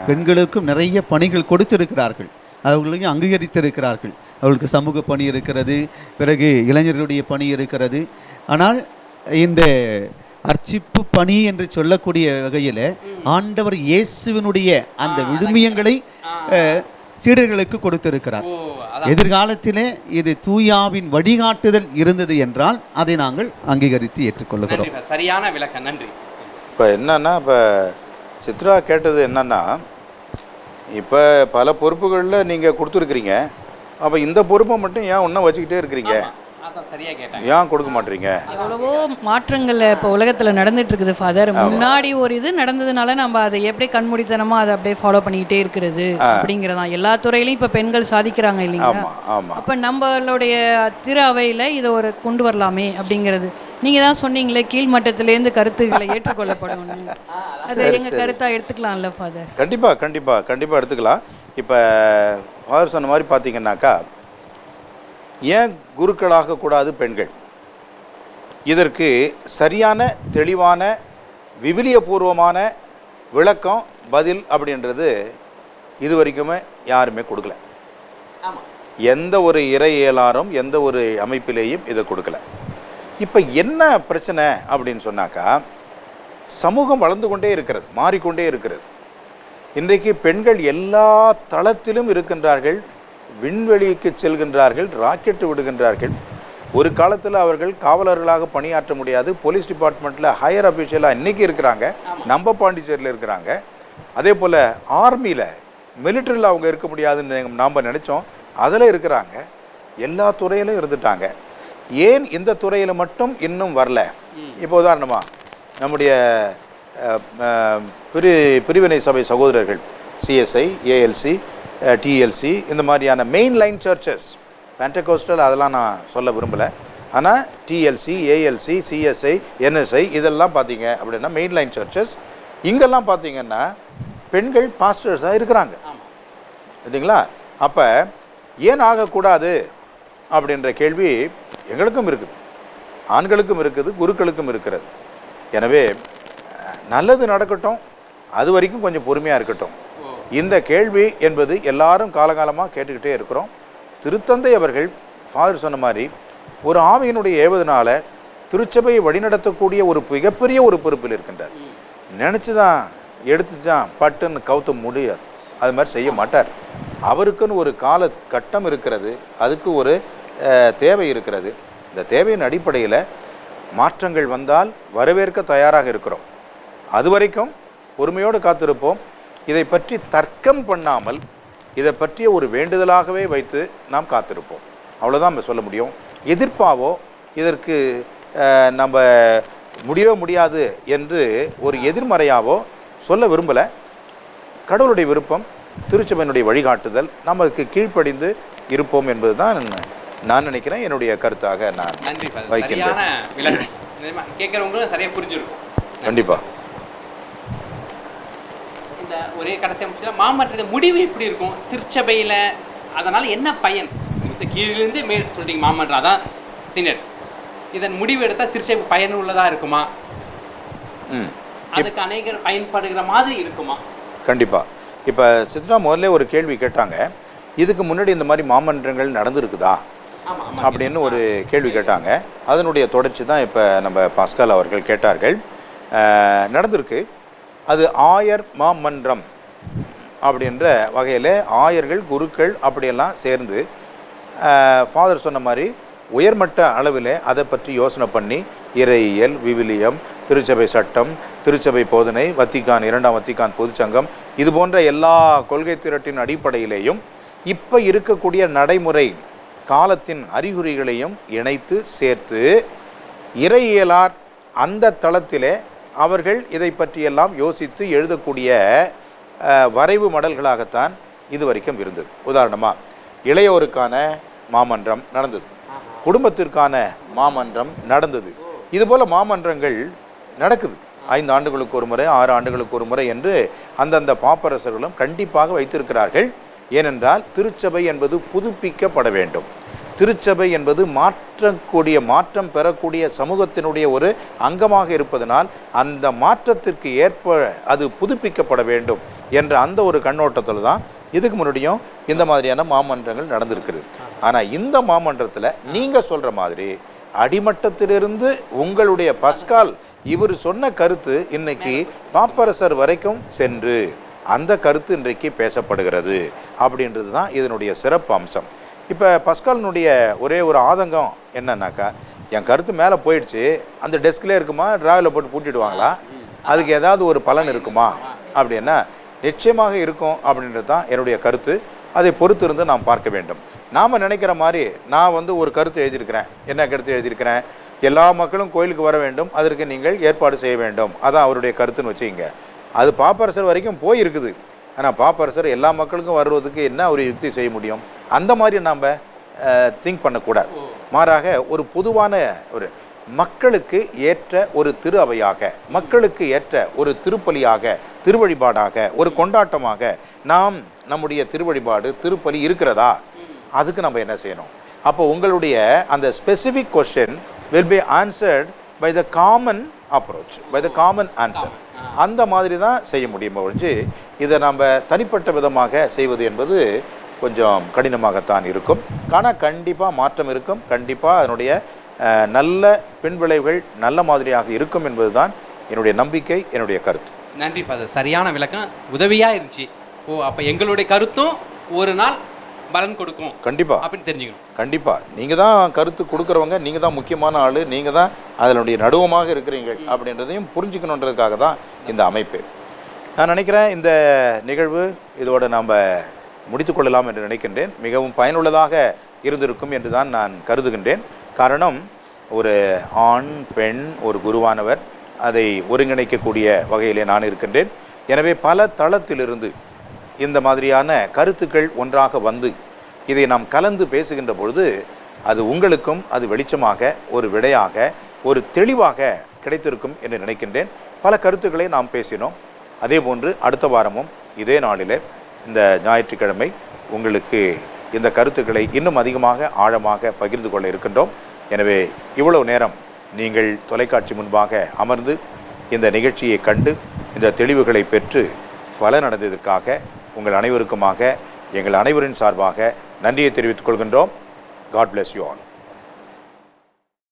பெண்களுக்கும் நிறைய பணிகள் கொடுத்திருக்கிறார்கள், அவர்களையும் அங்கீகரித்திருக்கிறார்கள். அவர்களுக்கு சமூக பணி இருக்கிறது, பிறகு இளைஞர்களுடைய பணி இருக்கிறது. ஆனால் இந்த அர்ச்சிப்பு பணி என்று சொல்லக்கூடிய வகையில் ஆண்டவர் இயேசுவினுடைய அந்த விழுமியங்களை சீடர்களுக்கு கொடுத்திருக்கிறார். எதிர்காலத்திலே இது தூயாவின் வழிகாட்டுதல் இருந்தது என்றால் அதை நாங்கள் அங்கீகரித்து ஏற்றுக்கொள்ளுகிறோம். சரியான விளக்கம், நன்றி. இப்போ என்னன்னா, இப்போ சித்ரா கேட்டது என்னன்னா, இப்போ பல பொறுப்புகளில் நீங்கள் கொடுத்துருக்குறீங்க, அப்போ இந்த பொறுப்பை மட்டும் ஏன் ஒன்றும் வச்சுக்கிட்டே இருக்கிறீங்க, ஏன் கொடுக்க மாட்டீங்க? எவ்வளவோ மாற்றங்கள் இப்போ உலகத்தில் நடந்துட்டு இருக்குது ஃபாதர். முன்னாடி ஒரு இது நடந்ததுனால நம்ம அதை எப்படி கண்மூடித்தனமாக அதை அப்படியே ஃபாலோ பண்ணிக்கிட்டே இருக்கிறது அப்படிங்கிறதான். எல்லா துறையிலையும் இப்போ பெண்கள் சாதிக்கிறாங்க இல்லைங்களா? அப்போ நம்மளுடைய திரு அவையில் இதை ஒரு கொண்டு வரலாமே அப்படிங்கிறது. நீங்கள் தான் சொன்னீங்களே கீழ்மட்டத்திலேருந்து கருத்துக்களை ஏற்றுக்கொள்ளப்படும், அது எங்கள் கருத்தாக எடுத்துக்கலாம்ல ஃபாதர்? கண்டிப்பாக எடுத்துக்கலாம். இப்போ ஃபாதர் சொன்ன மாதிரி பார்த்தீங்கன்னாக்கா, ஏன் குருக்களாக கூடாது பெண்கள்? இதற்கு சரியான தெளிவான விவிலியபூர்வமான விளக்கம் பதில் அப்படின்றது இது வரைக்குமே யாருமே கொடுக்கல. எந்த ஒரு இறையியலாரும் எந்த ஒரு அமைப்பிலேயும் இதை கொடுக்கல. இப்போ என்ன பிரச்சனை அப்படின்னு சொன்னாக்கா, சமூகம் வளர்ந்து கொண்டே இருக்கிறது, மாறிக்கொண்டே இருக்கிறது. இன்றைக்கு பெண்கள் எல்லா தளத்திலும் இருக்கின்றார்கள், விண்வெளிக்கு செல்கின்றார்கள், ராக்கெட்டு விடுகின்றார்கள். ஒரு காலத்தில் அவர்கள் காவலர்களாக பணியாற்ற முடியாது, போலீஸ் டிபார்ட்மெண்ட்டில் ஹையர் அஃபிஷியலாக இன்றைக்கி இருக்கிறாங்க, நம்ம பாண்டிச்சேரியில் இருக்கிறாங்க. அதே போல் ஆர்மியில் மிலிட்ரியில் அவங்க இருக்க முடியாதுன்னு நாம் நினச்சோம், அதில் இருக்கிறாங்க. எல்லா துறையிலும் இருந்துட்டாங்க. ஏன் இந்த துறையில் மட்டும் இன்னும் வரல? இப்போ உதாரணமாக நம்முடைய பிரிவினை சபை சகோதரர்கள் சிஎஸ்ஐ, ஏஎல்சி, டிஎல்சி, இந்த மாதிரியான மெயின் லைன் சர்ச்சஸ், பெண்டகோஸ்டல் அதெல்லாம் நான் சொல்ல விரும்பலை, ஆனால் டிஎல்சி, ஏஎல்சி, சிஎஸ்ஐ, என்எஸ்ஐ இதெல்லாம் பார்த்தீங்க அப்படின்னா மெயின் லைன் சர்ச்சஸ். இங்கெல்லாம் பார்த்தீங்கன்னா பெண்கள் பாஸ்டர்ஸாக இருக்கிறாங்க இல்லைங்களா? அப்போ ஏன் ஆகக்கூடாது அப்படின்ற கேள்வி எங்களுக்கும் இருக்குது, ஆண்களுக்கும் இருக்குது, குருக்களுக்கும் இருக்கிறது. எனவே நல்லது நடக்கட்டும், அது வரைக்கும் கொஞ்சம் பொறுமையாக இருக்கட்டும். இந்த கேள்வி என்பது எல்லாரும் காலகாலமாக கேட்டுக்கிட்டே இருக்கிறோம். திருத்தந்தை அவர்கள் ஃபாதர் சொன்ன மாதிரி ஒரு ஆவியினுடைய ஏவதனால திருச்சபையை வழிநடத்தக்கூடிய ஒரு மிகப்பெரிய ஒரு பொறுப்பில் இருக்கின்றார். நினச்சி தான் எடுத்துச்சான் பட்டுன்னு கவுத்த முடியாது, அது மாதிரி செய்ய மாட்டார். அவருக்குன்னு ஒரு கால கட்டம் இருக்கிறது, அதுக்கு ஒரு தேவை இருக்கிறது. இந்த தேவையின் அடிப்படையில் மாற்றங்கள் வந்தால் வரவேற்க தயாராக இருக்கிறோம். அது வரைக்கும் பொறுமையோடு காத்திருப்போம். இதை பற்றி தர்க்கம் பண்ணாமல் இதை பற்றிய ஒரு வேண்டுதலாகவே வைத்து நாம் காத்திருப்போம். அவ்வளோதான் நம்ம சொல்ல முடியும். எதிர்ப்பாவோ இதற்கு நம்ம முடியவே முடியாது என்று ஒரு எதிர்மறையாவோ சொல்ல விரும்பலை. கடவுளுடைய விருப்பம், திருச்சபையினுடைய வழிகாட்டுதல், நமக்கு கீழ்ப்படிந்து இருப்போம் என்பது தான் நான் நினைக்கிறேன். என்னுடைய கருத்தாக நான் வைக்கின்றேன். கேட்குறவங்களும் சரியாக புரிஞ்சிருக்கும். கண்டிப்பாக. இந்த ஒரே கடைசியாக முடிச்சா மாமற்ற முடிவு எப்படி இருக்கும் திருச்சபையில்? அதனால் என்ன பயன்? கீழிருந்து மேல் சொல்லிட்டீங்க மாமன்றம், அதான் சீனியர். இதன் முடிவு எடுத்தால் திருச்சபை பயனுள்ளதாக இருக்குமா? அதுக்கு அநேகர் பயன்படுகிற மாதிரி இருக்குமா? கண்டிப்பாக. இப்போ சித்ரா முதல்ல ஒரு கேள்வி கேட்டாங்க, இதுக்கு முன்னாடி இந்த மாதிரி மாமன்றங்கள் நடந்துருக்குதா அப்படின்னு ஒரு கேள்வி கேட்டாங்க. அதனுடைய தொடர்ச்சி தான் இப்போ நம்ம பாஸ்கல் அவர்கள் கேட்டார்கள். நடந்திருக்கு. அது ஆயர் மாமன்றம் அப்படின்ற வகையில் ஆயர்கள் குருக்கள் அப்படியெல்லாம் சேர்ந்து ஃபாதர் சொன்ன மாதிரி உயர்மட்ட அளவில் அதை பற்றி யோசனை பண்ணி இறையியல், விவிலியம், திருச்சபை சட்டம், திருச்சபை போதனை, வத்திக்கான், 2ஆம் வத்திக்கான் பொதுச்சங்கம், இது போன்ற எல்லா கொள்கை திரட்டின் அடிப்படையிலேயும் இப்போ இருக்கக்கூடிய நடைமுறை காலத்தின் அறிகுறிகளையும் இணைத்து சேர்த்து இறையியலார் அந்த தளத்திலே அவர்கள் இதை பற்றியெல்லாம் யோசித்து எழுதக்கூடிய வரைவு மடல்களாகத்தான் இதுவரைக்கும் இருந்தது. உதாரணமாக இளையோருக்கான மாமன்றம் நடந்தது, குடும்பத்திற்கான மாமன்றம் நடந்தது. இதுபோல் மாமன்றங்கள் நடக்குது. 5 ஆண்டுகளுக்கு ஒரு முறை, 6 ஆண்டுகளுக்கு ஒரு முறை என்று அந்தந்த பாப்பரசர்களும் கண்டிப்பாக வைத்திருக்கிறார்கள். ஏனென்றால் திருச்சபை என்பது புதுப்பிக்கப்பட வேண்டும். திருச்சபை என்பது மாற்றம் பெறக்கூடிய சமூகத்தினுடைய ஒரு அங்கமாக இருப்பதனால் அந்த மாற்றத்திற்கு ஏற்ப அது புதுப்பிக்கப்பட வேண்டும் என்ற அந்த ஒரு கண்ணோட்டத்தில் தான் இதுக்கு முன்னாடியும் இந்த மாதிரியான மாமன்றங்கள் நடந்திருக்குது. ஆனால் இந்த மாமன்றத்தில் நீங்கள் சொல்கிற மாதிரி அடிமட்டத்திலிருந்து உங்களுடைய பஸ்கால் இவர் சொன்ன கருத்து இன்னைக்கு பாப்பரசர் வரைக்கும் சென்று அந்த கருத்து இன்றைக்கு பேசப்படுகிறது அப்படின்றது தான் இதனுடைய சிறப்பு அம்சம். இப்போ பஸ்காலினுடைய ஒரே ஒரு ஆதங்கம் என்னன்னாக்கா, என் கருத்து மேலே போயிடுச்சு, அந்த டெஸ்க்லேயே இருக்குமா, டிராவில் போட்டு பூட்டிடுவாங்களா, அதுக்கு ஏதாவது ஒரு பலன் இருக்குமா அப்படின்னா நிச்சயமாக இருக்கும் அப்படின்றது தான் என்னுடைய கருத்து. அதை பொறுத்து இருந்து நாம் பார்க்க வேண்டும். நாம் நினைக்கிற மாதிரி நான் ஒரு கருத்து எழுதியிருக்கிறேன். என்ன கருத்து எழுதியிருக்கிறேன்? எல்லா மக்களும் கோயிலுக்கு வர வேண்டும், அதற்கு நீங்கள் ஏற்பாடு செய்ய வேண்டும், அதான் அவருடைய கருத்துன்னு வச்சுக்கிங்க. அது பாப்பரசர் வரைக்கும் போயிருக்குது. ஆனால் பாப்பரசர் எல்லா மக்களுக்கும் வருவதுக்கு என்ன ஒரு யுக்தி செய்ய முடியும்? அந்த மாதிரி நாம் திங்க் பண்ணக்கூடாது. மாறாக ஒரு பொதுவான ஒரு மக்களுக்கு ஏற்ற ஒரு திரு அவையாக, மக்களுக்கு ஏற்ற ஒரு திருப்பலியாக, திருவழிபாடாக, ஒரு கொண்டாட்டமாக நாம் நம்முடைய திருவழிபாடு திருப்பலி இருக்கிறதா? அதுக்கு நம்ம என்ன செய்யணும்? அப்போ உங்களுடைய அந்த specific question will be answered by the common approach, by the common answer. அந்த மாதிரி தான் செய்ய முடியும் ஒழிஞ்சு இதை நம்ம தனிப்பட்ட விதமாக செய்வது என்பது கொஞ்சம் கடினமாகத்தான் இருக்கும். ஆனால் கண்டிப்பாக மாற்றம் இருக்கும், கண்டிப்பாக அதனுடைய நல்ல பின்விளைவுகள் நல்ல மாதிரியாக இருக்கும் என்பது தான் என்னுடைய நம்பிக்கை, என்னுடைய கருத்து. நன்றி ஃபாதர், சரியான விளக்கம், உதவியாக இருந்துச்சு. அப்போ எங்களுடைய கருத்தும் ஒரு நாள் பலன் கொடுக்கும் கண்டிப்பாக அப்படின்னு தெரிஞ்சுக்கணும். கண்டிப்பாக நீங்கள் தான் கருத்து கொடுக்குறவங்க, நீங்கள் தான் முக்கியமான ஆள், நீங்கள் தான் அதனுடைய நடுவமாக இருக்கிறீங்க அப்படின்றதையும் புரிஞ்சுக்கணுன்றதுக்காக தான் இந்த அமைப்பு. நான் நினைக்கிறேன் இந்த நிகழ்வு இதோடு நாம் முடித்துக்கொள்ளலாம் என்று நினைக்கின்றேன். மிகவும் பயனுள்ளதாக இருந்திருக்கும் என்று தான் நான் கருதுகின்றேன். காரணம், ஒரு ஆண் பெண் ஒரு குருவானவர், அதை ஒருங்கிணைக்கக்கூடிய வகையிலே நான் இருக்கின்றேன். எனவே பல தளத்திலிருந்து இந்த மாதிரியான கருத்துக்கள் ஒன்றாக வந்து இதை நாம் கலந்து பேசுகின்ற பொழுது அது உங்களுக்கும் அது வெளிச்சமாக, ஒரு விடையாக, ஒரு தெளிவாக கிடைத்திருக்கும் என்று நினைக்கின்றேன். பல கருத்துக்களை நாம் பேசினோம். அதே போன்று அடுத்த வாரமும் இதே நாளில் இந்த ஞாயிற்றுக்கிழமை உங்களுக்கு இந்த கருத்துக்களை இன்னும் அதிகமாக ஆழமாக பகிர்ந்து கொள்ள இருக்கின்றோம். எனவே இவ்வளவு நேரம் நீங்கள் தொலைக்காட்சி முன்பாக அமர்ந்து இந்த நிகழ்ச்சியை கண்டு இந்த தெளிவுகளை பெற்று பலனடைந்ததற்காக உங்கள் அனைவருக்குமாக எங்கள் அனைவரின் சார்பாக நன்றியை தெரிவித்துக் கொள்கின்றோம். God bless you all.